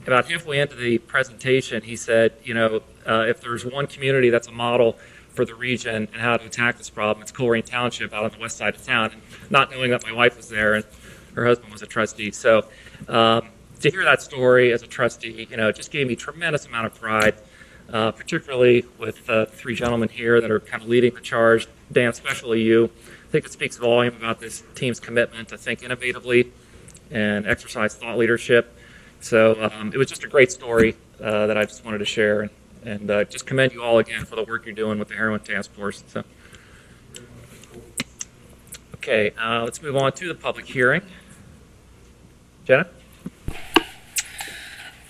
about halfway into the presentation, he said, if there's one community that's a model for the region and how to attack this problem, it's Colerain Township out on the west side of town. And not knowing that my wife was there and her husband was a trustee. So to hear that story as a trustee, it just gave me a tremendous amount of pride, particularly with three gentlemen here that are kind of leading the charge. Dan, especially you. I think it speaks volume about this team's commitment to think innovatively and exercise thought leadership. So it was just a great story that I just wanted to share, and just commend you all again for the work you're doing with the Heroin Task Force. So, okay, let's move on to the public hearing. Jenna?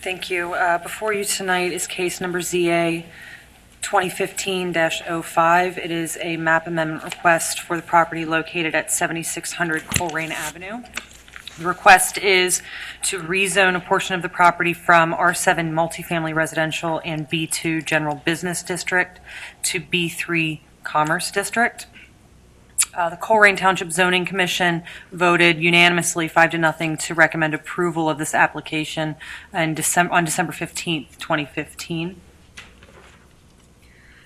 Thank you. Before you tonight is case number ZA 2015-05. It is a map amendment request for the property located at 7600 Colerain Avenue. The request is to rezone a portion of the property from R7 multifamily residential and B2 general business district to B3 commerce district. The Colerain Township Zoning Commission voted unanimously 5-0 to recommend approval of this application on December 15th, 2015.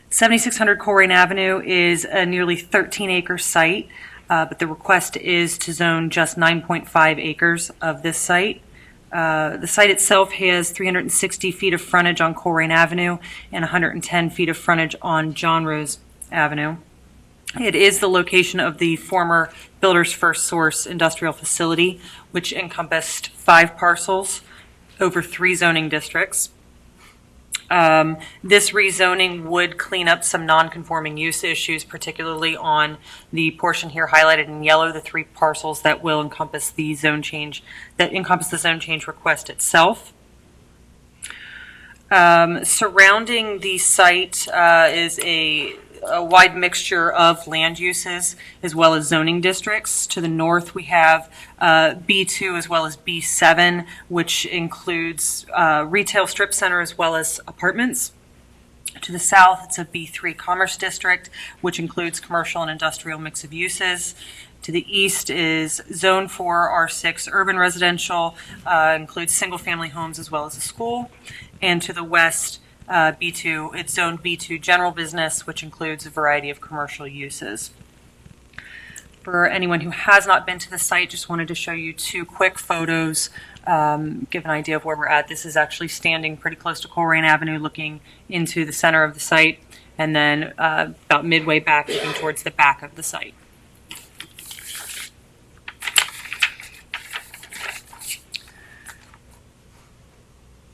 7600 Colerain Avenue is a nearly 13-acre site. But the request is to zone just 9.5 acres of this site. The site itself has 360 feet of frontage on Colerain Avenue and 110 feet of frontage on John Rose Avenue. It is the location of the former Builders First Source industrial facility, which encompassed 5 parcels over 3 zoning districts. This rezoning would clean up some non-conforming use issues, particularly on the portion here highlighted in yellow, the 3 parcels that will encompass the zone change, request itself. Surrounding the site is a wide mixture of land uses as well as zoning districts. To the north, we have B2 as well as B7, which includes retail strip center as well as apartments. To the south, it's a B3 commerce district, which includes commercial and industrial mix of uses. To the east is Zone 4 R6 urban residential, includes single-family homes as well as a school. And to the west, B2, it's Zone B2 general business, which includes a variety of commercial uses. For anyone who has not been to the site, just wanted to show you 2 quick photos, give an idea of where we're at. This is actually standing pretty close to Colerain Avenue, looking into the center of the site, and then about midway back, looking towards the back of the site.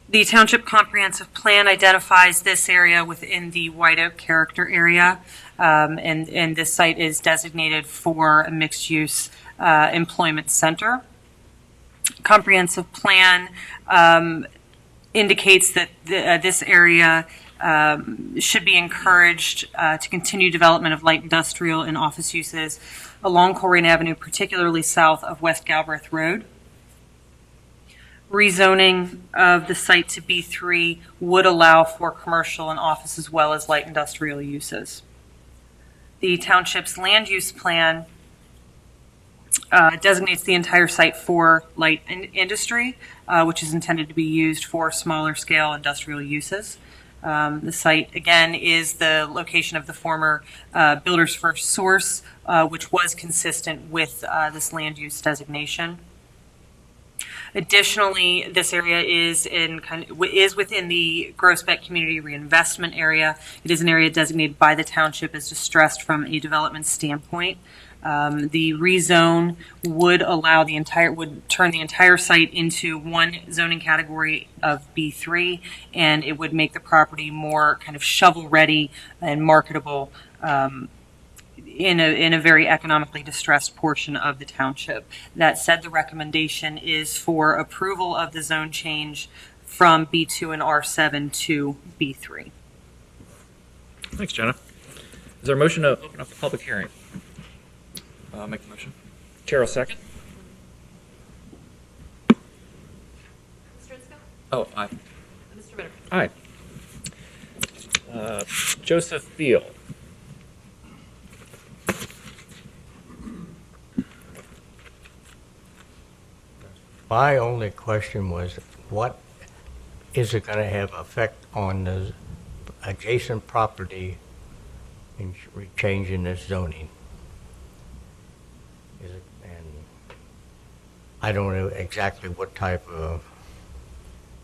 The Township Comprehensive Plan identifies this area within the White Oak Character Area, and this site is designated for a mixed-use employment center. Comprehensive Plan indicates that this area should be encouraged to continue development of light industrial and office uses along Colerain Avenue, particularly south of West Galbraith Road. Rezoning of the site to B3 would allow for commercial and office as well as light industrial uses. The township's land use plan designates the entire site for light industry, which is intended to be used for smaller scale industrial uses. The site, again, is the location of the former Builders First Source, which was consistent with this land use designation. Additionally, this area is within the Groesbeck Community Reinvestment Area. It is an area designated by the township as distressed from a development standpoint. The rezone would turn the entire site into one zoning category of B3, and it would make the property more kind of shovel-ready and marketable in a very economically distressed portion of the township. That said, the recommendation is for approval of the zone change from B2 and R7 to B3. Thanks, Jenna. Is there a motion to open up the public hearing? Make the motion. Chair will second. Mr. Isko? Oh, aye. Mr. Ritter? Aye. Joseph Beal. My only question was, what is it going to have effect on the adjacent property in changing this zoning? And I don't know exactly what type of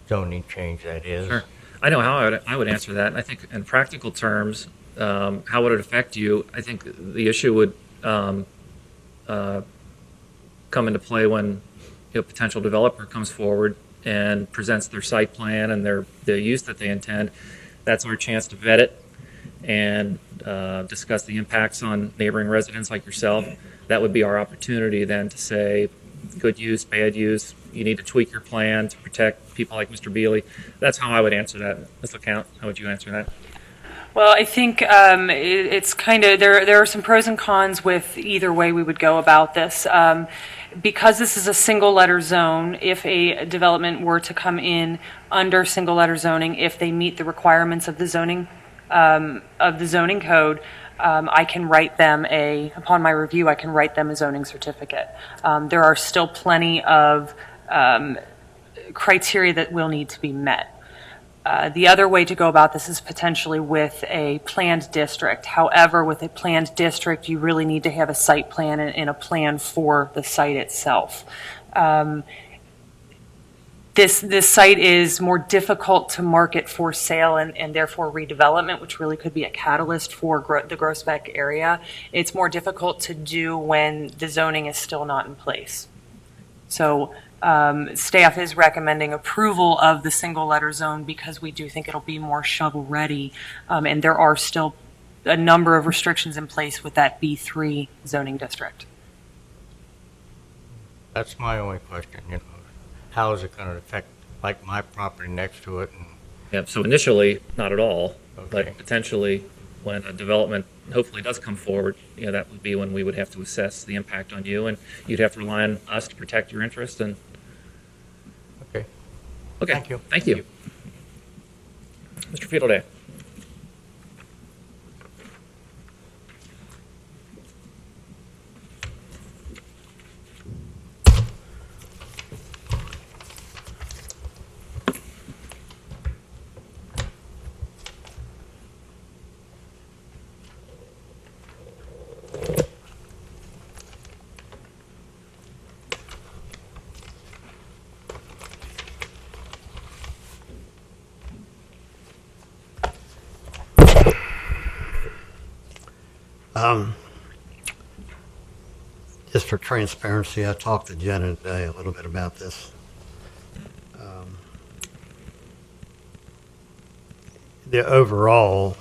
zoning change that is. Sure. I know how I would answer that. I think in practical terms, how would it affect you? I think the issue would come into play when a potential developer comes forward and presents their site plan and the use that they intend. That's our chance to vet it and discuss the impacts on neighboring residents like yourself. That would be our opportunity then to say, good use, bad use, you need to tweak your plan to protect people like Mr. Bealey. That's how I would answer that. Ms. LeCount, how would you answer that? Well, I think it's kind of, there are some pros and cons with either way we would go about this. Because this is a single letter zone, if a development were to come in under single letter zoning, if they meet the requirements of the zoning code, I can write them upon my review, I can write them a zoning certificate. There are still plenty of criteria that will need to be met. The other way to go about this is potentially with a planned district. However, with a planned district, you really need to have a site plan and a plan for the site itself. This site is more difficult to market for sale and therefore redevelopment, which really could be a catalyst for the Groesbeck area. It's more difficult to do when the zoning is still not in place. So staff is recommending approval of the single letter zone because we do think it'll be more shovel ready, and there are still a number of restrictions in place with that B3 zoning district. That's my only question, how is it going to affect, like, my property next to it? Yeah, so initially, not at all, Okay. but potentially when a development hopefully does come forward, that would be when we would have to assess the impact on you, and you'd have to rely on us to protect your interest. And Okay. okay, Thank you. Thank you. Mr. Fiedleday. Just for transparency, I talked to Jenna today a little bit about this. The overall,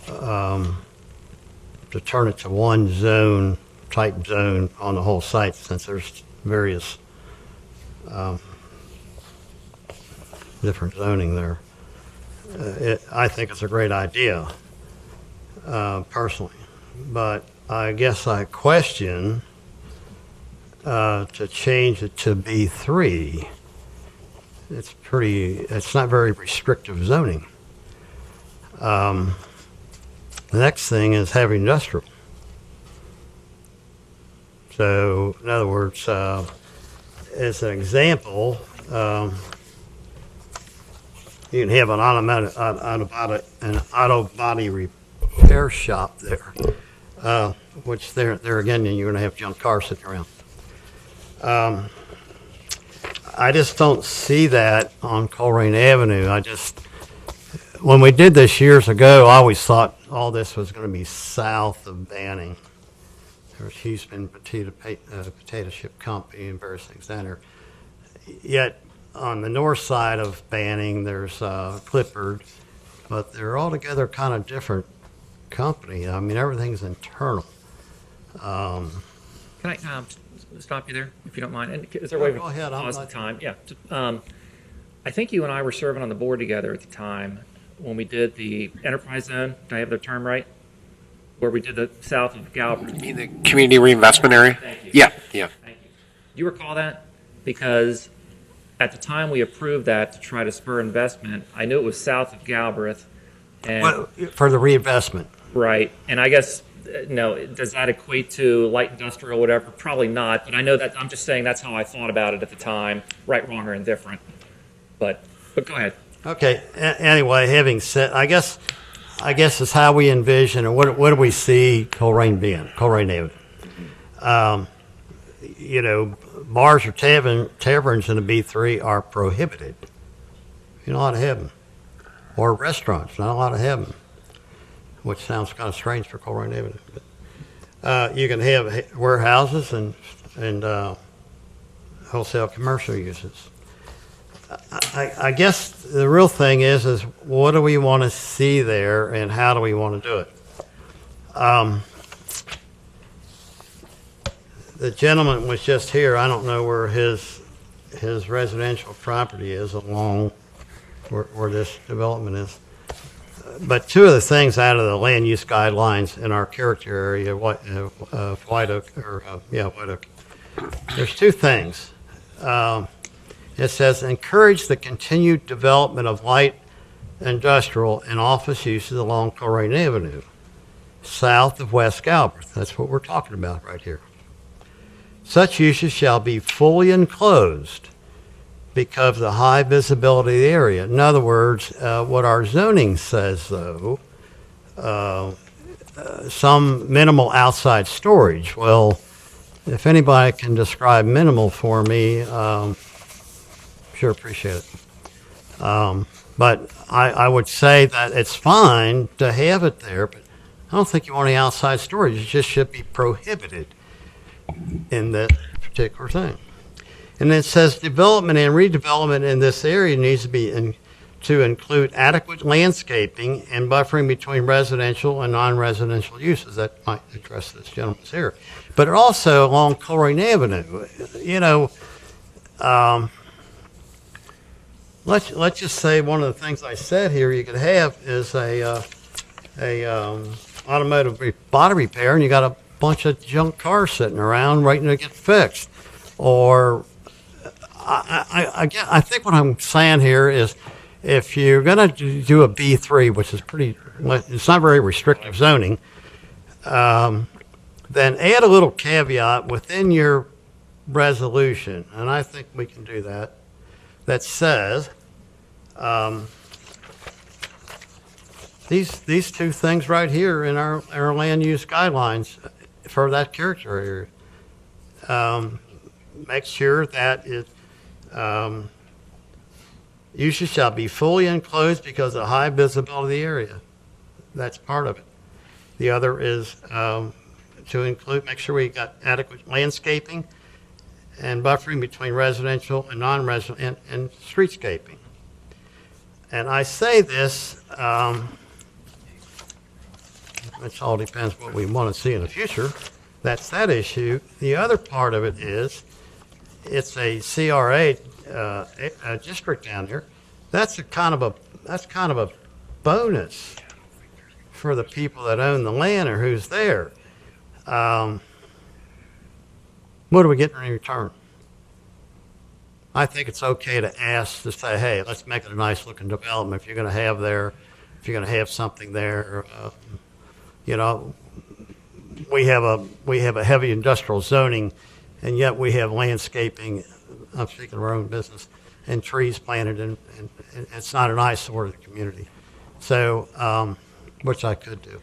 to turn it to one zone, type zone on the whole site, since there's various different zoning there, I think it's a great idea, personally. But I guess I question to change it to B3 it's not very restrictive zoning. The next thing is heavy industrial. So, in other words, as an example, you can have an auto body repair shop there, which there again, you're going to have junk cars sitting around. I just don't see that on Colerain Avenue. When we did this years ago, I always thought all this was going to be south of Banning. There's Houston Potato Chip Company and various things down there. Yet on the north side of Banning, there's Clifford, but they're altogether kind of different company. I mean, everything's internal. Can I stop you there, if you don't mind? And is there a way Go to ahead, pause the time? Yeah. I think you and I were serving on the board together at the time when we did the enterprise zone. Did I have the term right? Where we did the south of Galbraith. You mean the community reinvestment area? Thank you. Yeah, yeah. Thank you. Do you recall that? Because at the time we approved that to try to spur investment, I knew it was south of Galbraith. And Well, for the reinvestment. right. And I guess, no, does that equate to light industrial or whatever? Probably not. But I know that, I'm just saying that's how I thought about it at the time. Right, wrong, or indifferent. But go ahead. Okay. Anyway, having said, I guess it's how we envision, or what do we see Colerain being, Colerain Avenue. Bars or taverns in the B3 are prohibited. You're not allowed to have them. Or restaurants, not allowed to have them, which sounds kind of strange for Colerain Avenue. But, you can have warehouses and wholesale commercial uses. I guess the real thing is what do we want to see there and how do we want to do it? The gentleman was just here. I don't know where his residential property is along where this development is. But two of the things out of the land use guidelines in our character area, White Oak, there's two things. It says, encourage the continued development of light industrial and office uses along Colerain Avenue, south of West Galbraith. That's what we're talking about right here. Such uses shall be fully enclosed because of the high visibility of the area. In other words, what our zoning says, though, some minimal outside storage. Well, if anybody can describe minimal for me, sure appreciate it. But I would say that it's fine to have it there, but I don't think you want any outside storage. It just should be prohibited in that particular thing. And it says development and redevelopment in this area needs to be to include adequate landscaping and buffering between residential and non-residential uses. That might address this gentleman's here. But also along Colerain Avenue, let's just say one of the things I said here you could have is a automotive body repair, and you got a bunch of junk cars sitting around waiting to get fixed. Or I think what I'm saying here is if you're going to do a B3, which is it's not very restrictive zoning, then add a little caveat within your resolution, and I think we can do that, that says these two things right here in our land use guidelines for that character area. Make sure that uses shall be fully enclosed because of high visibility of the area. That's part of it. The other is to include, make sure we got adequate landscaping and buffering between residential and non-residential and streetscaping. And I say this, it all depends what we want to see in the future. That's that issue. The other part of it is it's a CRA district down here. That's kind of a bonus for the people that own the land or who's there. What do we get in return? I think it's okay to ask to say, hey, let's make it a nice looking development. If you're going to have there, if you're going to have something there, you know, we have a heavy industrial zoning, and yet we have landscaping. I'm speaking of our own business, and trees planted, and it's not an eyesore to the community. So, which I could do,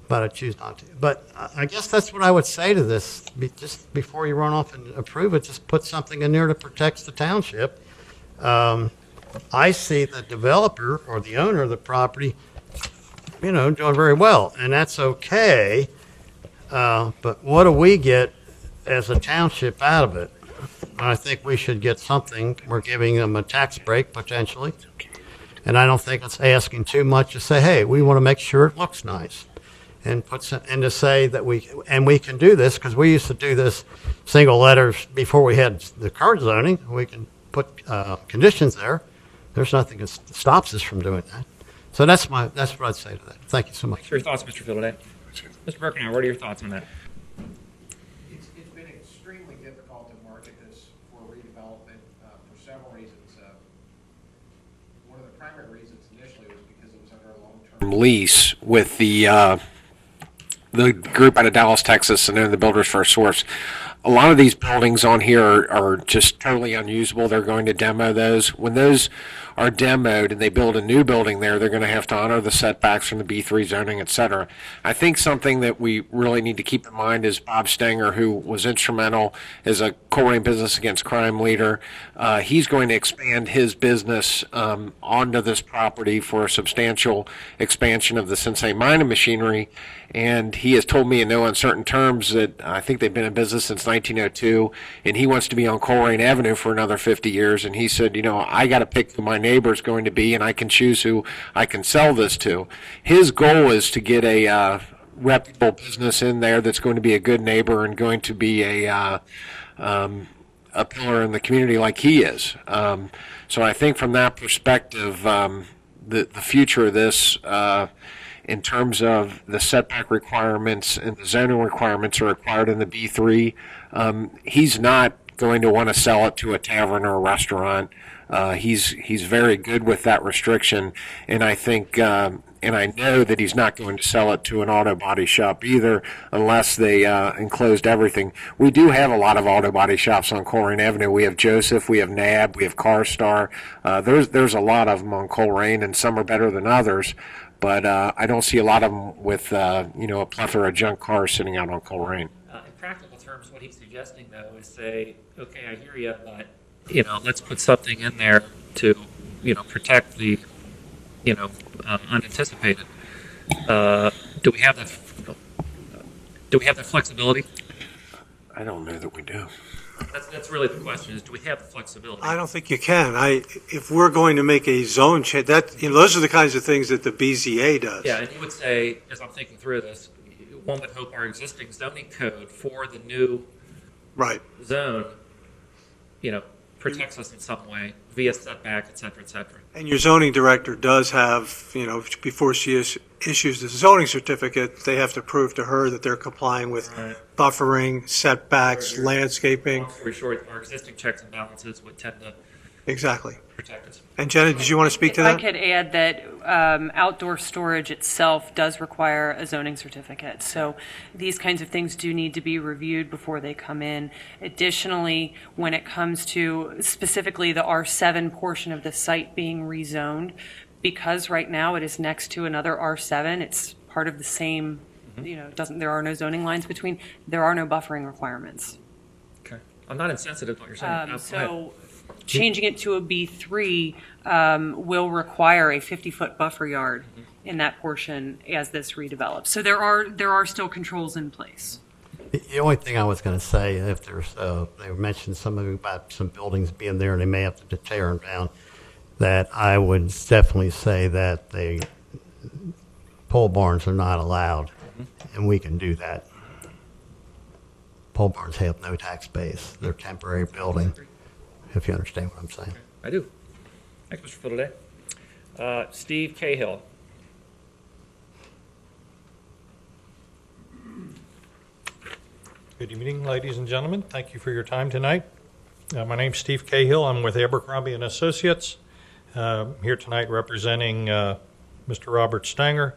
but I choose not to. But I guess that's what I would say to this. Just before you run off and approve it, just put something in there that protects the township. I see the developer or the owner of the property, you know, doing very well, and that's okay. But what do we get as a township out of it? I think we should get something. We're giving them a tax break potentially. And I don't think it's asking too much to say, hey, we want to make sure it looks nice. And to say that we can do this, because we used to do this single letters before we had the current zoning. We can put conditions there. There's nothing that stops us from doing that. So that's what I'd say to that. Thank you so much. What's your thoughts, Mr. Fielday? Mr. Birkenau, what are your thoughts on that? It's been extremely difficult to market this for redevelopment for several reasons. One of the primary reasons initially was because it was under a long-term lease with the group out of Dallas, Texas, and then the Builders First Source. A lot of these buildings on here are just totally unusable. They're going to demo those. When those are demoed and they build a new building there, they're going to have to honor the setbacks from the B3 zoning, et cetera. I think something that we really need to keep in mind is Bob Stenger, who was instrumental as a Colerain Business Against Crime leader. He's going to expand his business onto this property for a substantial expansion of the Sensei mining machinery. And he has told me in no uncertain terms that I think they've been in business since 1902, and he wants to be on Colerain Avenue for another 50 years. And he said, you know, I got to pick who my neighbor's going to be, and I can choose who I can sell this to. His goal is to get a reputable business in there that's going to be a good neighbor and going to be a pillar in the community like he is. So I think from that perspective, the future of this, in terms of the setback requirements and the zoning requirements are required in the B3, he's not going to want to sell it to a tavern or a restaurant. He's very good with that restriction, and I think and I know that he's not going to sell it to an auto body shop either unless they enclosed everything. We do have a lot of auto body shops on Colerain Avenue. We have Joseph, we have NAB, we have CarStar. There's a lot of them on Colerain, and some are better than others. But I don't see a lot of them with, you know, a plethora of junk cars sitting out on Colerain. In practical terms, what he's suggesting, though, is say, okay, I hear you, but, you know, let's put something in there to, you know, protect the, you know, unanticipated. Do we have that flexibility? I don't know that we do. That's really the question: is do we have the flexibility? I don't think you can. If we're going to make a zone change, those are the kinds of things that the BZA does. Yeah, and you would say, as I'm thinking through this, one would hope our existing zoning code for the new zone, you know, protects us in some way via setback, et cetera, et cetera. And your zoning director does have, you know, before she issues the zoning certificate, they have to prove to her that they're complying with buffering, setbacks, landscaping. Long story short, our existing checks and balances would tend to protect us. And Jenna, did you want to speak to If that? I could add that outdoor storage itself does require a zoning certificate. So these kinds of things do need to be reviewed before they come in. Additionally, when it comes to specifically the R7 portion of the site being rezoned, because right now it is next to another R7, it's part of the same, you know, there are no zoning lines between, there are no buffering requirements. Okay. I'm not insensitive to what you're saying. So changing it to a B3 will require a 50-foot buffer yard in that portion as this redevelops. So there are still controls in place. The only thing I was going to say, if there's, they mentioned something about some buildings being there and they may have to tear them down, that I would definitely say that pole barns are not allowed, and we can do that. Pole barns have no tax base. They're temporary building, if you understand what I'm saying. I do. Thanks, Mr. Fielday. Steve Cahill. Good evening, ladies and gentlemen. Thank you for your time tonight. My name's Steve Cahill. I'm with Abercrombie & Associates. Here tonight representing Mr. Robert Stanger.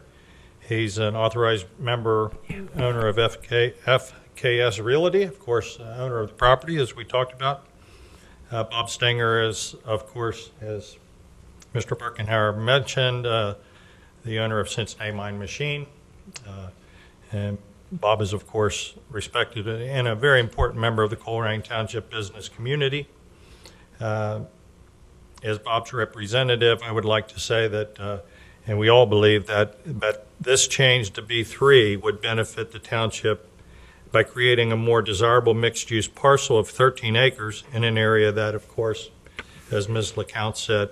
He's an authorized member, owner of FKS Realty, of course, owner of the property, as we talked about. Bob Stanger is, of course, as Mr. Birkenhauer mentioned, the owner of Cincinnati Mine Machine. And Bob is, of course, respected and a very important member of the Colerain Township business community. As Bob's representative, I would like to say that, and we all believe that this change to B3 would benefit the township by creating a more desirable mixed-use parcel of 13 acres in an area that, of course, as Ms. LeCount said,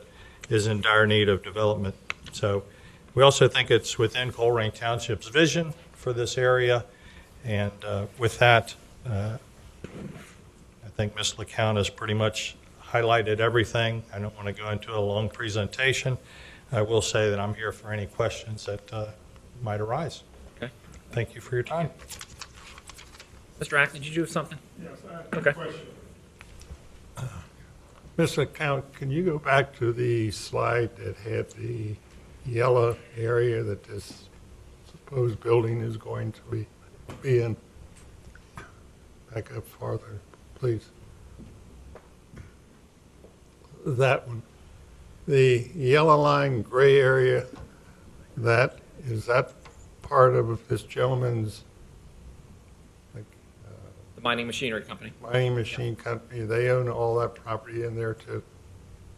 is in dire need of development. So we also think it's within Colerain Township's vision for this area. And with that, I think Ms. LeCount has pretty much highlighted everything. I don't want to go into a long presentation. I will say that I'm here for any questions that might arise. Okay. Thank you for your time. Mr. Ack, did you do something? Yes, I have Okay. a question. Ms. LeCount, can you go back to the slide that had the yellow area that this supposed building is going to be in? Back up farther, please. That one. The yellow line, gray area, is that part of this gentleman's The mining machinery company. mining machine company? They own all that property in there too?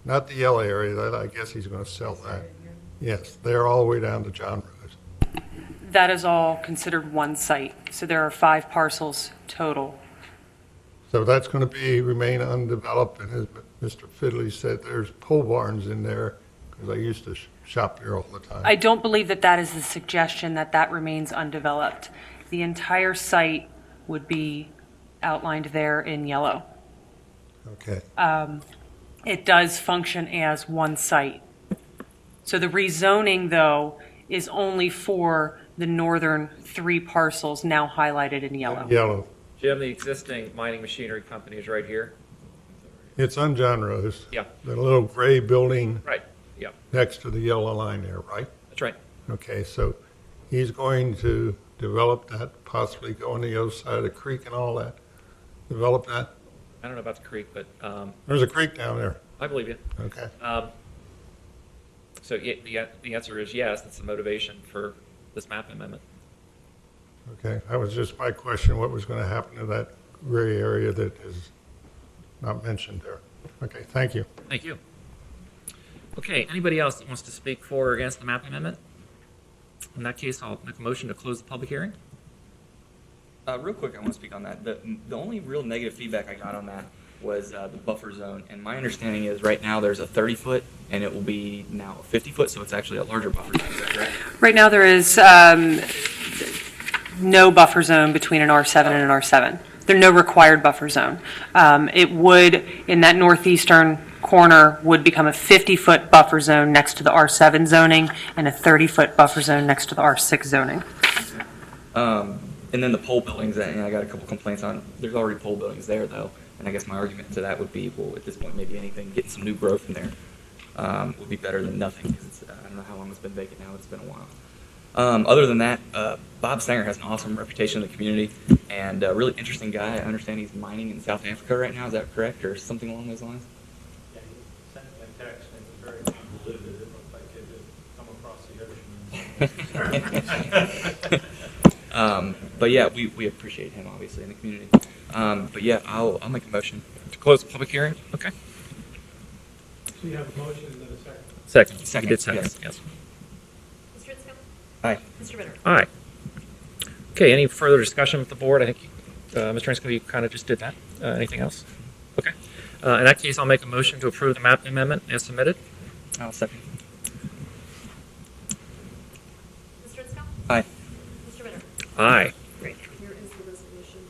Not the yellow area, that I guess he's going to sell that. Yes, they're all the way down to John Rose. That is all considered one site. So there are 5 parcels total. So that's going to remain undeveloped, and as Mr. Fiddley said, there's pole barns in there, because I used to shop here all the time. I don't believe that that is the suggestion, that that remains undeveloped. The entire site would be outlined there in yellow. Okay. It does function as one site. So the rezoning, though, is only for the northern 3 parcels now highlighted in yellow. Yellow. Jim, the existing mining machinery company is right here. It's on John Rose. Yeah. The little gray building. Right, yeah. Next to the yellow line there, right? That's right. Okay, so he's going to develop that, possibly go on the other side of the creek and all that? Develop that? I don't know about the creek, but There's a creek down there. I believe you. Okay. So the answer is yes. That's the motivation for this map amendment. Okay, that was just my question, what was going to happen to that gray area that is not mentioned there? Okay, thank you. Thank you. Okay, anybody else that wants to speak for or against the map amendment? In that case, I'll make a motion to close the public hearing. Real quick, I want to speak on that. The only real negative feedback I got on that was the buffer zone. And my understanding is right now there's a 30-foot, and it will be now a 50-foot, so it's actually a larger buffer zone. Is that correct? Right now, there is no buffer zone between an R7 and an R7. There's no required buffer zone. It would, in that northeastern corner, would become a 50-foot buffer zone next to the R7 zoning and a 30-foot buffer zone next to the R6 zoning. And then the pole buildings, I got a couple complaints on. There's already pole buildings there, though. And I guess my argument to that would be, well, at this point, maybe anything, getting some new growth in there would be better than nothing. Because I don't know how long it's been vacant now. It's been a while. Other than that, Bob Stanger has an awesome reputation in the community and a really interesting guy. I understand he's mining in South Africa right now. Is that correct, or something along those lines? Yeah, he sent me a text and it was very convoluted. It looked like it had come across the ocean. But yeah, we appreciate him obviously in the community. But yeah, I'll make a motion to close the public hearing. Okay. So you have a motion and then a second? Second. You did second. Yes. Mr. Itzko? Aye. Mr. Ritter? Aye. Okay, any further discussion with the board? I think Mr. Inscoe, you kind of just did that. Anything else? Okay. In that case, I'll make a motion to approve the map amendment as submitted. I'll second. Mr. Itzko? Aye. Mr. Ritter? Aye. Great. Here is the resolution.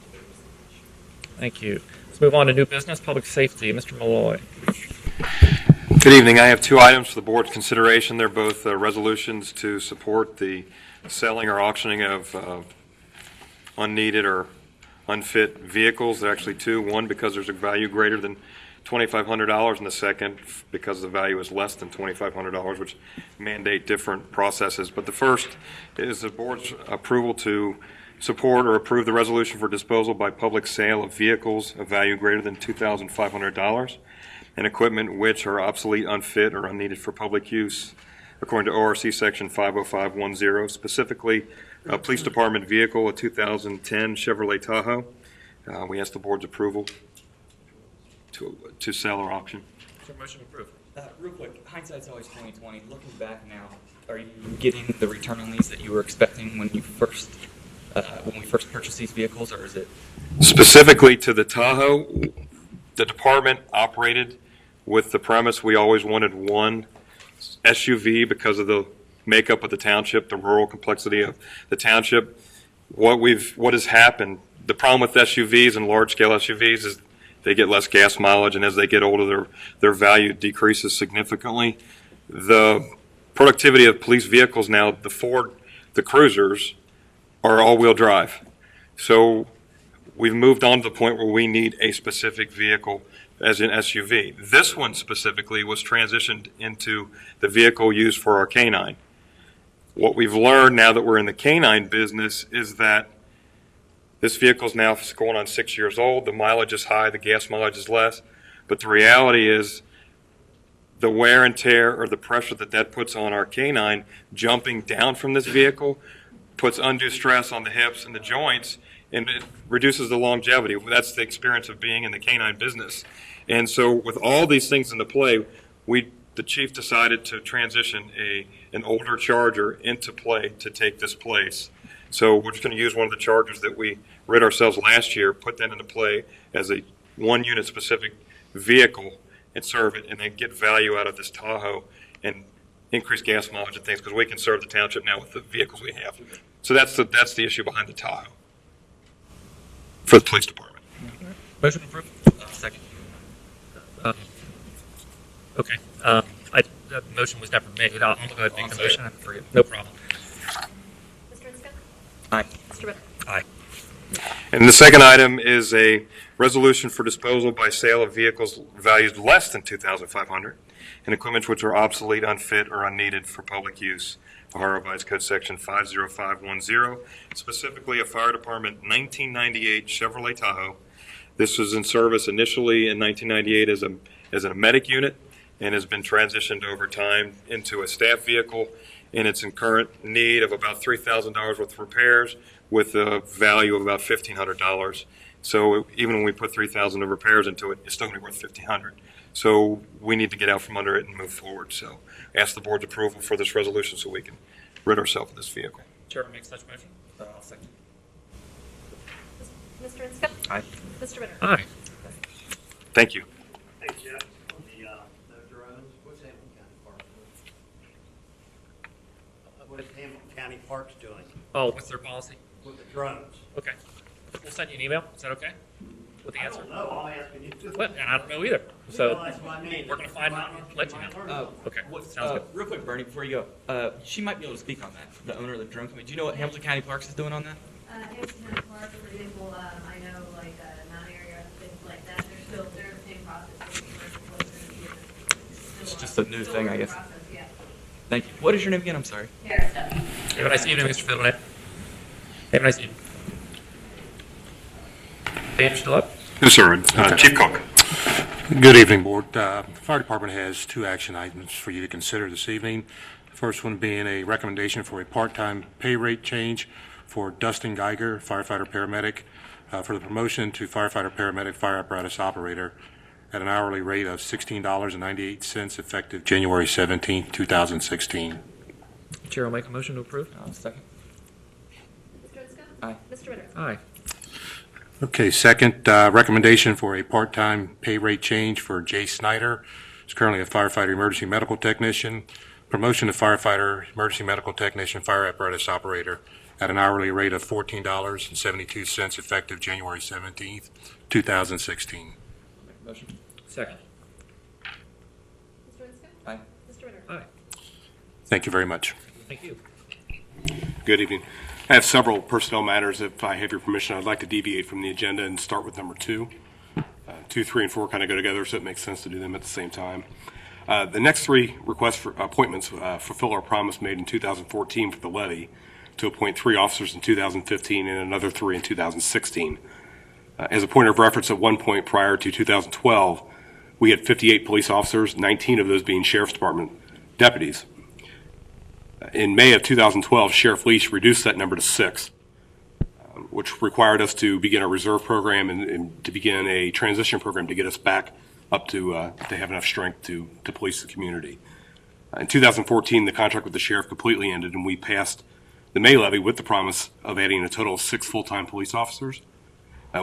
Thank you. Let's move on to new business, public safety. Mr. Malloy. Good evening. I have 2 items for the board's consideration. They're both resolutions to support the selling or auctioning of unneeded or unfit vehicles. There are actually 2. One, because there's a value greater than $2,500 in the second because the value is less than $2,500, which mandate different processes. But the first is the board's approval to support or approve the resolution for disposal by public sale of vehicles of value greater than $2,500 and equipment which are obsolete, unfit, or unneeded for public use, according to ORC Section 50510, specifically a police department vehicle, a 2010 Chevrolet Tahoe. We ask the board's approval to sell or auction. Motion approved. Real quick, hindsight's always 20/20. Looking back now, are you getting the return on these that you were expecting when you first when we first purchased these vehicles, or is it Specifically to the Tahoe, the department operated with the premise we always wanted one SUV because of the makeup of the township, the rural complexity of the township. What has happened, the problem with SUVs and large-scale SUVs is they get less gas mileage, and as they get older, their value decreases significantly. The productivity of police vehicles now, the Ford, the Cruisers, are all-wheel drive. So we've moved on to the point where we need a specific vehicle as an SUV. This one specifically was transitioned into the vehicle used for our canine. What we've learned now that we're in the canine business is that this vehicle is now going on 6 years old. The mileage is high, the gas mileage is less, but the reality is the wear and tear or the pressure that puts on our canine jumping down from this vehicle puts undue stress on the hips and the joints, and it reduces the longevity. That's the experience of being in the canine business. And so with all these things into play, the chief decided to transition an older Charger into play to take this place. So we're just going to use one of the Chargers that we rid ourselves last year, put that into play as a one-unit specific vehicle and serve it, and then get value out of this Tahoe and increase gas mileage and things, because we can serve the township now with the vehicles we have. So that's the issue behind the Tahoe for the police department. Motion approved. Second. Okay. The motion was never made. I'll go ahead and make the motion. No problem. Mr. Inscoe? Aye. Mr. Ritter? Aye. And the second item is a resolution for disposal by sale of vehicles valued less than $2,500 and equipment which are obsolete, unfit, or unneeded for public use. Ohio Revised Code Section 50510, specifically a fire department 1998 Chevrolet Tahoe. This was in service initially in 1998 as a medic unit and has been transitioned over time into a staff vehicle, and it's in current need of about $3,000 worth of repairs with a value of about $1,500. So even when we put $3,000 of repairs into it, it's still going to be worth $1,500. So we need to get out from under it and move forward. So ask the board's approval for this resolution so we can rid ourselves of this vehicle. Chairman makes such motion. I'll second. Mr. Inscoe? Aye. Mr. Ritter? Aye. Thank you. Hey, Jeff, on the drones, what's Hamilton County Parks doing? What is Hamilton County Parks doing Oh, what's their policy? with the drones? Okay. We'll send you an email. Is that okay? With the I answer? don't know, I'm asking you. Well, and I don't know either. So Well, that's what I mean. we're going to find out and let you know. Okay. Sounds good. Real quick, Bernie, before you go, she might be able to speak on that, the owner of the drone company. Do you know what Hamilton County Parks is doing on that? Hamilton County Park, for example, I know like Mount Area, things like that, they're in the same process. It's just a new thing, I guess. Process, yeah. Thank you. What is your name again? I'm sorry. Have a nice evening, Mr. Fiddlenet. Have a nice evening. Dan, still up? Yes, sir. Chief Cook. Good evening, Board. The Fire Department has two action items for you to consider this evening. The first one being a recommendation for a part-time pay rate change for Dustin Geiger, firefighter paramedic, for the promotion to firefighter paramedic fire apparatus operator at an hourly rate of $16.98 effective January 17, 2016. Chair will make a motion to approve. Second. Mr. Inscoe? Aye. Mr. Ritter? Aye. Okay, second, recommendation for a part-time pay rate change for Jay Snyder. He's currently a firefighter emergency medical technician. Promotion to firefighter emergency medical technician fire apparatus operator at an hourly rate of $14.72 effective January 17th, 2016. Motion. Second. Mr. Inscoe? Aye. Mr. Ritter? Aye. Thank you very much. Thank you. Good evening. I have several personnel matters. If I have your permission, I'd like to deviate from the agenda and start with number 2. 2, 3, and 4 kind of go together, so it makes sense to do them at the same time. The next 3 requests for appointments fulfill our promise made in 2014 for the levy to appoint 3 officers in 2015 and another 3 in 2016. As a point of reference, at one point prior to 2012, we had 58 police officers, 19 of those being Sheriff's Department deputies. In May of 2012, Sheriff Leach reduced that number to 6, which required us to begin a reserve program and to begin a transition program to get us back up to have enough strength to police the community. In 2014, the contract with the sheriff completely ended, and we passed the May levy with the promise of adding a total of 6 full-time police officers.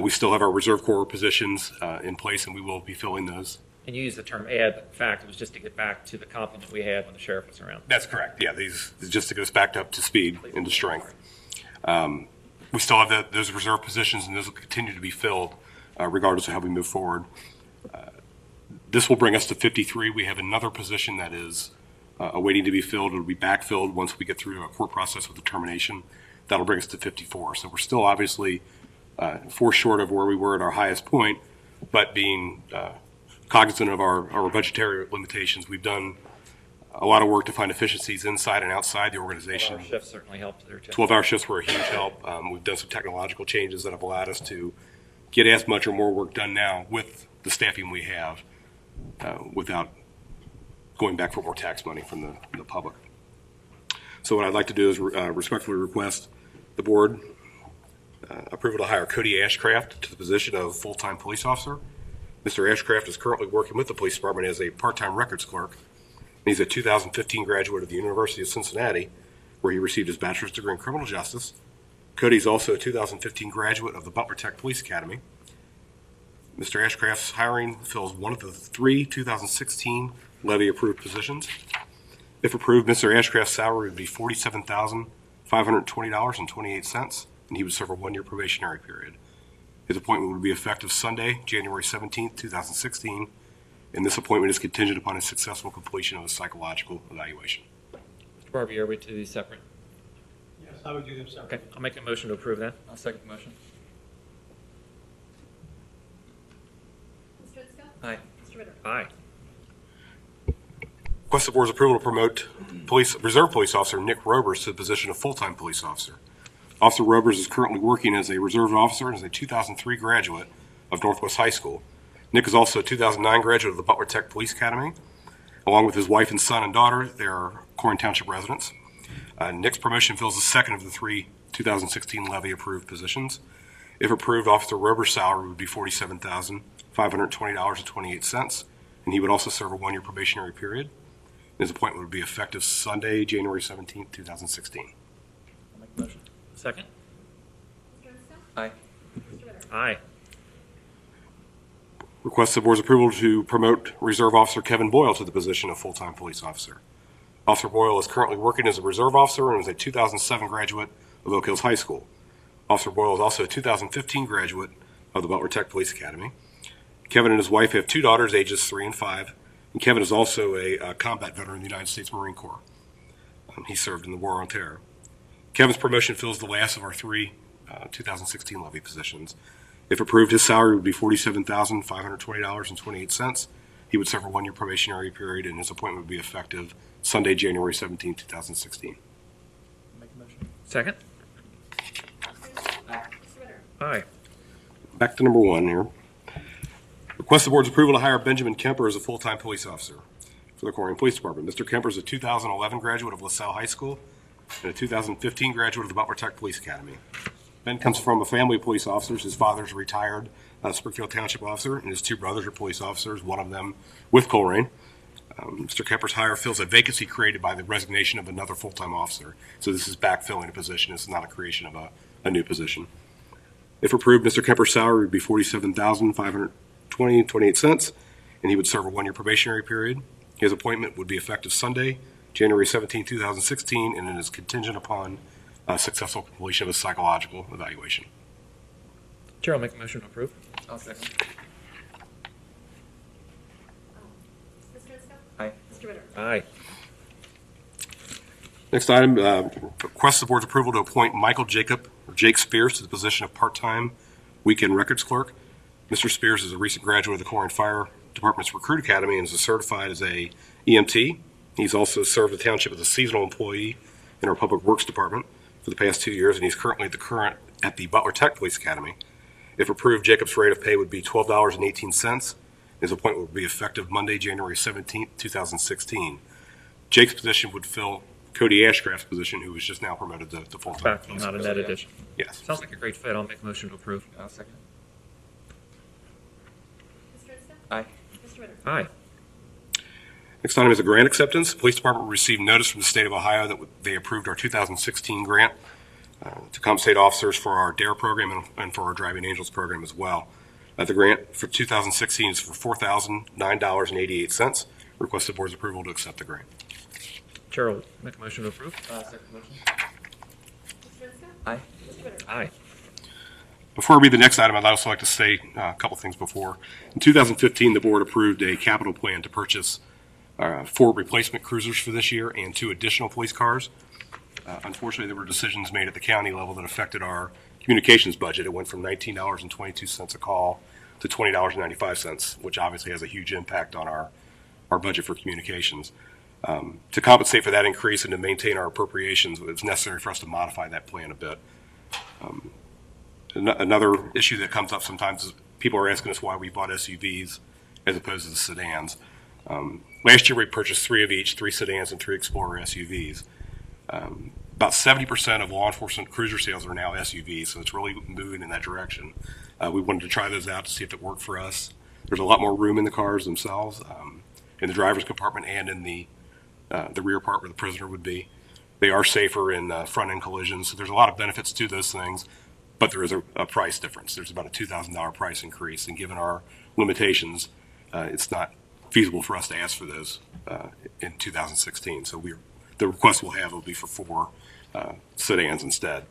We still have our Reserve Corps positions in place, and we will be filling those. And you use the term add, but in fact, it was just to get back to the complement we had when the sheriff was around. That's correct. Yeah, these just to get us back up to speed and to strength. We still have those reserve positions, and those will continue to be filled regardless of how we move forward. This will bring us to 53. We have another position that is awaiting to be filled. It'll be backfilled once we get through a court process with the termination. That'll bring us to 54. So we're still obviously 4 short of where we were at our highest point, but being cognizant of our budgetary limitations, we've done a lot of work to find efficiencies inside and outside the organization. 12-hour shifts certainly helped there too. 12-hour shifts were a huge help. We've done some technological changes that have allowed us to get as much or more work done now with the staffing we have without going back for more tax money from the public. So what I'd like to do is respectfully request the board approval to hire Cody Ashcraft to the position of full-time police officer. Mr. Ashcraft is currently working with the police department as a part-time records clerk. He's a 2015 graduate of the University of Cincinnati, where he received his bachelor's degree in criminal justice. Cody's also a 2015 graduate of the Butler Tech Police Academy. Mr. Ashcraft's hiring fills one of the 3 2016 levy-approved positions. If approved, Mr. Ashcraft's salary would be $47,520.28, and he would serve a 1-year probationary period. His appointment would be effective Sunday, January 17th, 2016, and this appointment is contingent upon a successful completion of a psychological evaluation. Mr. Barbier, are we to these separate? Yes, I would do them separately. Okay, I'll make a motion to approve that. I'll second the motion. Mr. Isko? Aye. Mr. Ritter? Aye. Request the board's approval to promote Reserve Police Officer Nick Robers to the position of full-time police officer. Officer Robers is currently working as a reserve officer and is a 2003 graduate of Northwest High School. Nick is also a 2009 graduate of the Butler Tech Police Academy. Along with his wife and son and daughter, they are Colerain Township residents. Nick's promotion fills the second of the 3 2016 levy-approved positions. If approved, Officer Robers' salary would be $47,520.28, and he would also serve a 1-year probationary period. His appointment would be effective Sunday, January 17th, 2016. I'll make the motion. Second? Mr. Isko? Aye. Mr. Ritter? Aye. Request the board's approval to promote Reserve Officer Kevin Boyle to the position of full-time police officer. Officer Boyle is currently working as a reserve officer and is a 2007 graduate of Oak Hills High School. Officer Boyle is also a 2015 graduate of the Butler Tech Police Academy. Kevin and his wife have 2 daughters, ages 3 and 5, and Kevin is also a combat veteran of the United States Marine Corps. He served in the War on Terror. Kevin's promotion fills the last of our 3 2016 levy positions. If approved, his salary would be $47,520.28. He would serve a 1-year probationary period, and his appointment would be effective Sunday, January 17, 2016. Make the motion. Second? Mr. Ritter? Aye. Back to number 1 here. Request the board's approval to hire Benjamin Kemper as a full-time police officer for the Colerain Police Department. Mr. Kemper is a 2011 graduate of LaSalle High School and a 2015 graduate of the Butler Tech Police Academy. Ben comes from a family of police officers. His father's a retired Springfield Township officer, and his 2 brothers are police officers, one of them with Colerain. Mr. Kemper's hire fills a vacancy created by the resignation of another full-time officer. So this is backfilling a position. It's not a creation of a new position. If approved, Mr. Kemper's salary would be $47,520.28, and he would serve a 1-year probationary period. His appointment would be effective Sunday, January 17, 2016, and it is contingent upon successful completion of a psychological evaluation. Chair, I'll make a motion to approve. I'll second. Mr. Isko? Aye. Mr. Ritter? Aye. Next item, request the board's approval to appoint Michael Jake Spears to the position of part-time weekend records clerk. Mr. Spears is a recent graduate of the Colerain Fire Department's Recruit Academy and is certified as a EMT. He's also served the township as a seasonal employee in our Public Works Department for the past 2 years, and he's currently at the Butler Tech Police Academy. If approved, Jacob's rate of pay would be $12.18. His appointment would be effective Monday, January 17th, 2016. Jake's position would fill Cody Ashcraft's position, who was just now promoted to full-time. Back, not a net addition. Yes. Sounds like a great fit. I'll make a motion to approve. I'll second. Mr. Isko? Aye. Mr. Ritter? Aye. Next item is a grant acceptance. The Police Department received notice from the state of Ohio that they approved our 2016 grant to compensate officers for our DARE program and for our Driving Angels program as well. The grant for 2016 is for $4,009.88. Request the board's approval to accept the grant. Chair will make a motion to approve. Second motion. Mr. Isko? Aye. Mr. Ritter? Aye. Before I read the next item, I'd also like to say a couple things before. In 2015, the board approved a capital plan to purchase 4 replacement cruisers for this year and 2 additional police cars. Unfortunately, there were decisions made at the county level that affected our communications budget. It went from $19.22 a call to $20.95, which obviously has a huge impact on our budget for communications. To compensate for that increase and to maintain our appropriations, it's necessary for us to modify that plan a bit. Another issue that comes up sometimes is people are asking us why we bought SUVs as opposed to the sedans. Last year we purchased 3 of each, 3 sedans and 3 Explorer SUVs. About 70% of law enforcement cruiser sales are now SUVs, so it's really moving in that direction. We wanted to try those out to see if it worked for us. There's a lot more room in the cars themselves, in the driver's compartment and in the rear part where the prisoner would be. They are safer in front-end collisions, so there's a lot of benefits to those things, but there is a price difference. There's about a $2,000 price increase, and given our limitations, it's not feasible for us to ask for those in 2016. So the request we'll have will be for 4 sedans instead.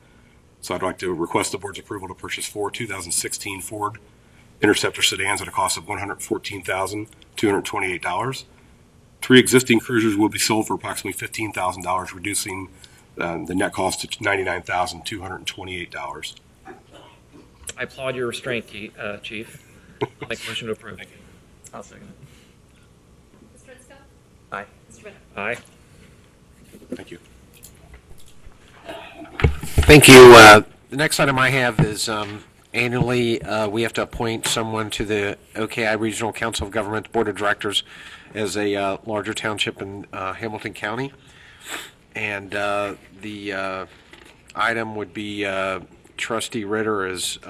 So I'd like to request the board's approval to purchase 4 2016 Ford Interceptor sedans at a cost of $114,228. 3 existing cruisers will be sold for approximately $15,000, reducing the net cost to $99,228. I applaud your restraint, Chief. Make a motion to approve. I'll second it. Mr. Isko? Aye. Mr. Ritter? Aye. Thank you. Thank you. The next item I have is annually we have to appoint someone to the OKI Regional Council of Government Board of Directors as a larger township in Hamilton County. And the item would be Trustee Ritter as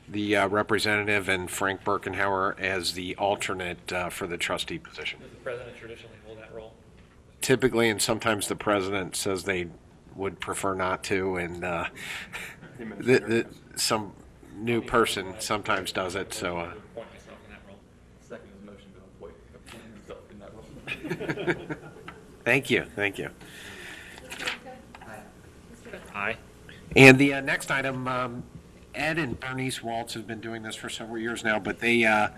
the representative and Frank Birkenhauer as the alternate for the trustee position. Does the president traditionally hold that role? Typically, and sometimes the president says they would prefer not to, and some new person sometimes does it. So, Appoint myself in that role. Second his motion to appoint himself in that role. thank you. Mr. Isko? Mr. Ritter? Aye. And the next item, Ed and Bernice Waltz have been doing this for several years now, but they are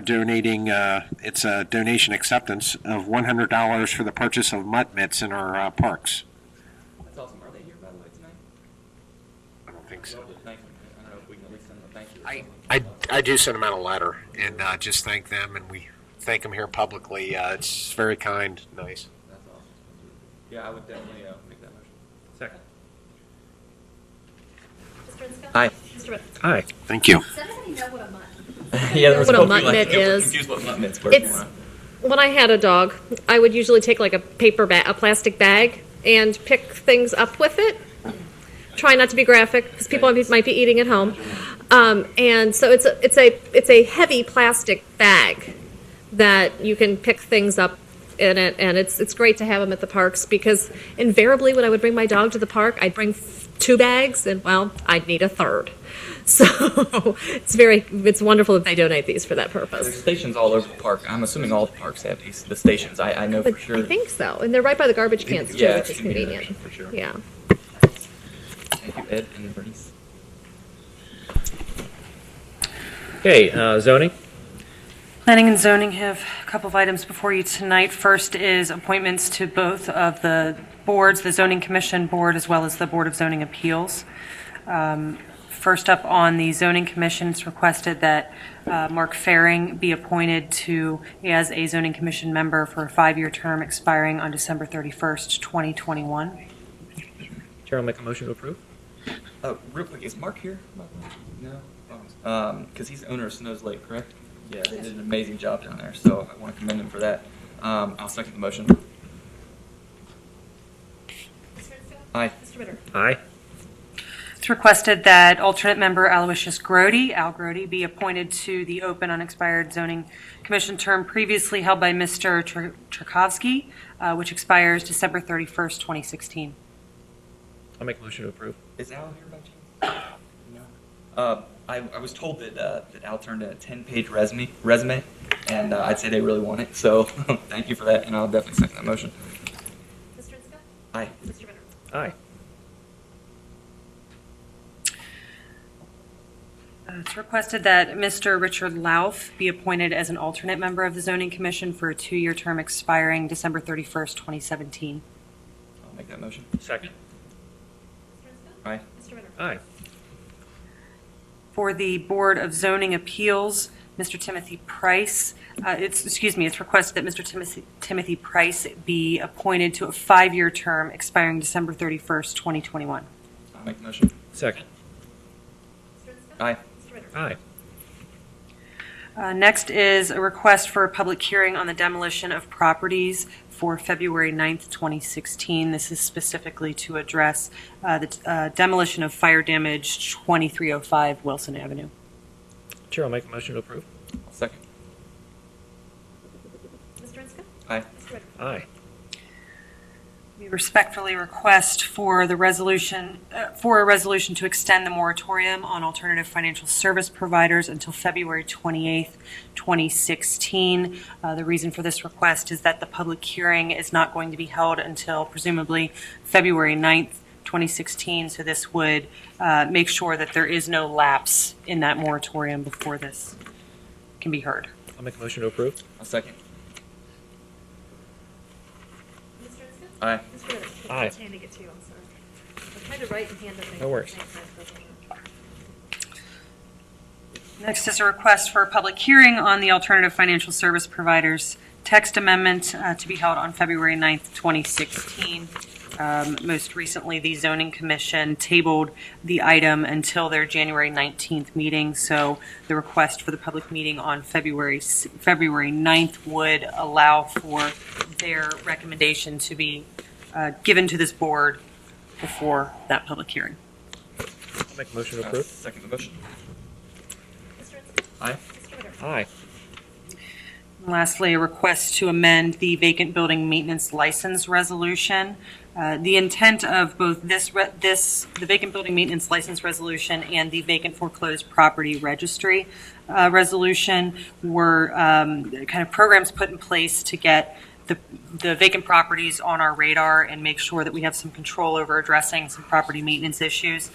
donating, it's a donation acceptance of $100 for the purchase of mutt mitts in our parks. That's awesome. Are they here, by the way, tonight? I don't think so. Thank you. I don't know if we can at least send them a thank you. I do send them out a letter and just thank them, and we thank them here publicly. It's very kind, nice. That's awesome. Yeah, I would definitely make that motion. Second. Mr. Isko? Aye. Mr. Ritter? Aye. Thank you. Does everybody know what a mutt? Yeah, there was What a both mutt people mitt is. confused what mutt mitts were. It's when I had a dog, I would usually take like a plastic bag, and pick things up with it. Try not to be graphic because people might be eating at home. And so it's a heavy plastic bag that you can pick things up in it, and it's great to have them at the parks because invariably when I would bring my dog to the park, I'd bring 2 bags, and well, I'd need a third. So it's wonderful that they donate these for that purpose. There's stations all over the park. I'm assuming all the parks have the stations. I know But for sure. I think so, and they're right by the garbage cans too, Yeah, which is it's convenient, convenient. for sure. Yeah. Thank you, Ed and Bernice. Okay, zoning. Planning and zoning have a couple of items before you tonight. First is appointments to both of the boards, the Zoning Commission Board as well as the Board of Zoning Appeals. First up on the zoning commission, it's requested that Mark Faring be appointed as a zoning commission member for a 5-year term expiring on December 31st, 2021. Chair will make a motion to approve. Real quick, is Mark here? No? Because he's the owner of Snows Lake, correct? Yeah, they did an amazing job down there, so I want to commend him for that. I'll second the motion. Aye. Mr. Ritter? Aye. It's requested that alternate member Aloysius Grody, Al Grody, be appointed to the open unexpired zoning commission term previously held by Mr. Tchaikovsky, which expires December 31st, 2016. I'll make a motion to approve. Is Al here by chance? No. I was told that Al turned in a 10-page resume, and I'd say they really want it. So thank you for that, and I'll definitely second that motion. Mr. Inska? Aye. Mr. Ritter? Aye. It's requested that Mr. Richard Lauf be appointed as an alternate member of the zoning commission for a 2-year term expiring December 31st, 2017. I'll make that motion. Second. Aye. Mr. Ritter? Aye. For the Board of Zoning Appeals, Mr. Timothy Price, it's requested that Mr. Timothy Price be appointed to a 5-year term expiring December 31st, 2021. I'll make the motion. Second. Aye. Mr. Ritter? Aye. Next is a request for a public hearing on the demolition of properties for February 9th, 2016. This is specifically to address the demolition of fire damaged 2305 Wilson Avenue. Chair will make a motion to approve. I'll second. Mr. Inska? Aye. Mr. Ritter? Aye. We respectfully request for a resolution to extend the moratorium on alternative financial service providers until February 28th, 2016. The reason for this request is that the public hearing is not going to be held until presumably February 9th, 2016. So this would make sure that there is no lapse in that moratorium before this can be heard. I'll make a motion to approve. I'll second. Mr. Inska? Aye. Mr. Ritter? Aye. It's handing it to you, I'm sorry. I'm trying to write and hand it things No worries. at the same time, so it doesn't work. Next is a request for a public hearing on the alternative financial service providers text amendment to be held on February 9th, 2016. Most recently, the Zoning Commission tabled the item until their January 19th meeting, so the request for the public meeting on February 9th would allow for their recommendation to be given to this board before that public hearing. I'll make a motion to approve. Second the motion. Mr. Inska? Aye. Mr. Ritter? Aye. Lastly, a request to amend the vacant building maintenance license resolution. The intent of both the vacant building maintenance license resolution and the vacant foreclosed property registry resolution were kind of programs put in place to get the vacant properties on our radar and make sure that we have some control over addressing some property maintenance issues.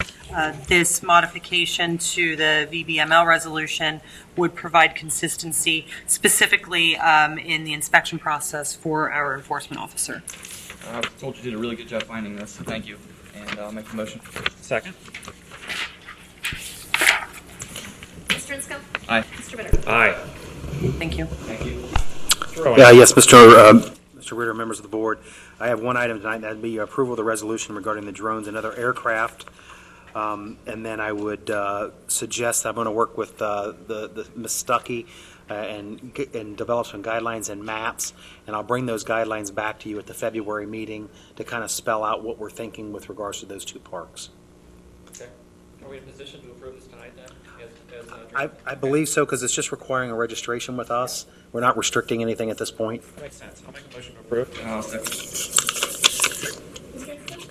This modification to the VBML resolution would provide consistency, specifically in the inspection process for our enforcement officer. I was told you did a really good job finding this, so thank you. And I'll make the motion. Second. Mr. Inska? Aye. Mr. Ritter? Aye. Thank you. Thank you. Yes, Mr. Ritter, members of the board. I have one item tonight, that'd be approval of the resolution regarding the drones and other aircraft. And then I would suggest that I'm going to work with the Ms. Stuckey and develop some guidelines and maps, and I'll bring those guidelines back to you at the February meeting to kind of spell out what we're thinking with regards to those two parks. Okay. Are we in a position to approve this tonight then? I believe so, because it's just requiring a registration with us. We're not restricting anything at this point. That makes sense. I'll make a motion to approve. And I'll second.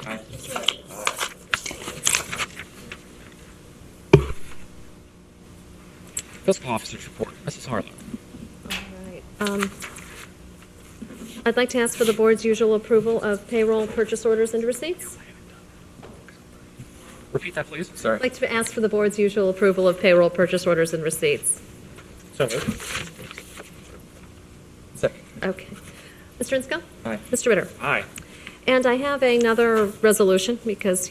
Aye. Fiscal Officer's Report. Mrs. Harlow. All right. I'd like to ask for the board's usual approval of payroll, purchase orders, and receipts. Repeat that, please. Sorry. I'd like to ask for the board's usual approval of payroll, purchase orders, and receipts. So moved. Second. Okay. Mr. Inska? Aye. Mr. Ritter? Aye. And I have another resolution because,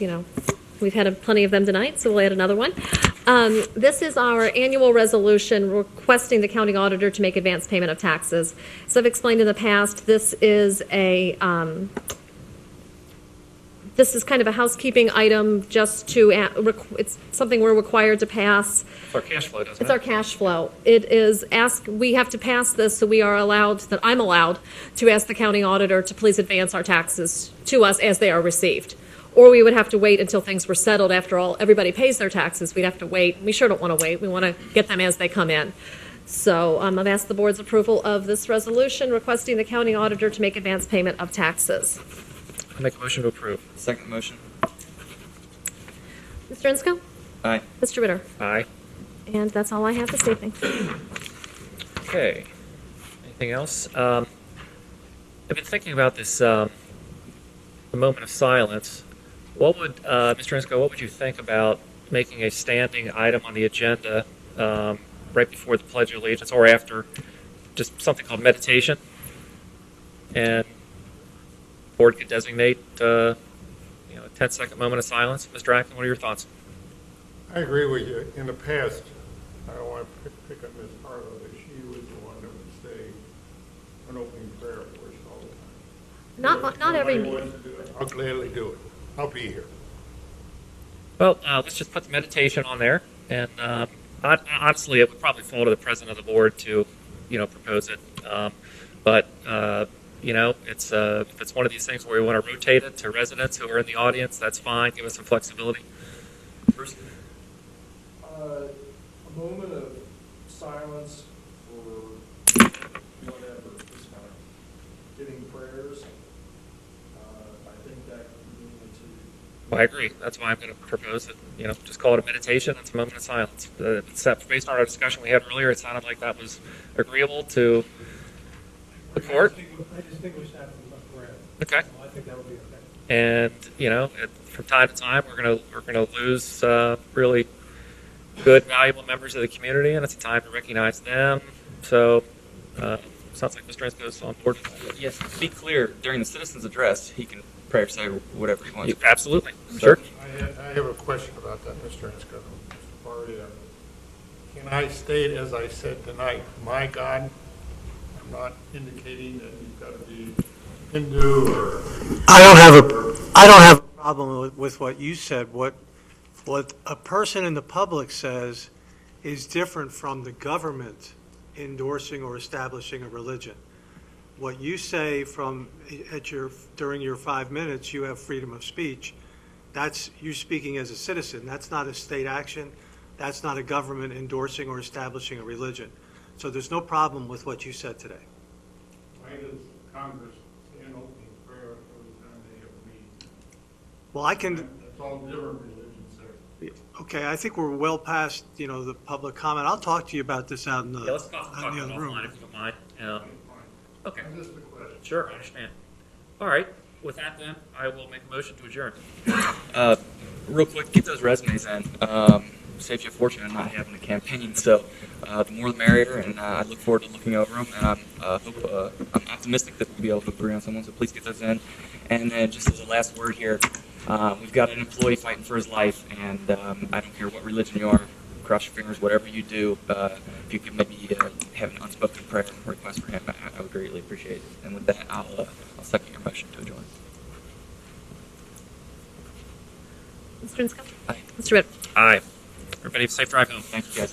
We've had plenty of them tonight, so we'll add another one. This is our annual resolution requesting the county auditor to make advance payment of taxes. So I've explained in the past, this is kind of a housekeeping item just to, it's something we're required to pass. It's our cash flow, doesn't it? It's our cash flow. It is we have to pass this so we are allowed, that I'm allowed to ask the county auditor to please advance our taxes to us as they are received. Or we would have to wait until things were settled. After all, everybody pays their taxes. We'd have to wait. We sure don't want to wait. We want to get them as they come in. So I've asked the board's approval of this resolution requesting the county auditor to make advance payment of taxes. I make a motion to approve. Second motion. Mr. Ensko? Aye. Mr. Ritter? Aye. And that's all I have this evening. Okay. Anything else? I've been thinking about this, the moment of silence. What would, Mr. Ensko, what would you think about making a standing item on the agenda right before the Pledge of Allegiance or after, just something called meditation? And the board could designate a 10-second moment of silence. Mr. Acton, what are your thoughts? I agree with you. In the past, I don't want to pick on Ms. Harlow, but she was the one that would say an opening prayer for us all the time. Not every Nobody meeting. wants to do it. I'll gladly do it. I'll be here. Well, let's just put the meditation on there. And honestly, it would probably fall to the president of the board to, propose it. But if it's one of these things where we want to rotate it to residents who are in the audience, that's fine. Give us some flexibility. Bruce? A moment of silence for whatever, just kind of getting prayers. I think that could mean the two. Well, I agree. That's why I'm going to propose it. Just call it a meditation. It's a moment of silence. Based on our discussion we had earlier, it sounded like that was agreeable to the court. I distinguish that from a prayer. Okay. So I think that would be okay. And from time to time, we're gonna lose really good, valuable members of the community, and it's a time to recognize them. So, sounds like Mr. Ensko's on board. Yes, to be clear, during the citizen's address, he can pray or say whatever he wants. Absolutely. So, Sure. I have a question about that, Mr. Ensko. Can I state, as I said tonight, my God? I'm not indicating that you've got to be Hindu or... I don't have a problem with what you said. What a person in the public says is different from the government endorsing or establishing a religion. What you say during your 5 minutes, you have freedom of speech. That's you speaking as a citizen. That's not a state action. That's not a government endorsing or establishing a religion. So there's no problem with what you said today. Why does Congress say an opening prayer every time they have a meeting? Well, I can. That's all different religions there. Okay, I think we're well past the public comment. I'll talk to you about this out in the, Let's talk out in the other room. offline if you don't mind. Okay. Just a question. Sure, I understand. All right. With that, then, I will make a motion to adjourn. Real quick, get those resumes in. Saves you a fortune in not having a campaign. So the more the merrier, and I look forward to looking over them. And I'm optimistic that we'll be able to agree on someone. So please get those in. And then just as a last word here, we've got an employee fighting for his life, and I don't care what religion you are. Cross your fingers, whatever you do. If you could maybe have an unspoken prayer request for him, I would greatly appreciate it. And with that, I'll second your motion to adjourn. Mr. Ensko? Aye. Mr. Ritter? Aye. Everybody have a safe drive home. Thank you, guys.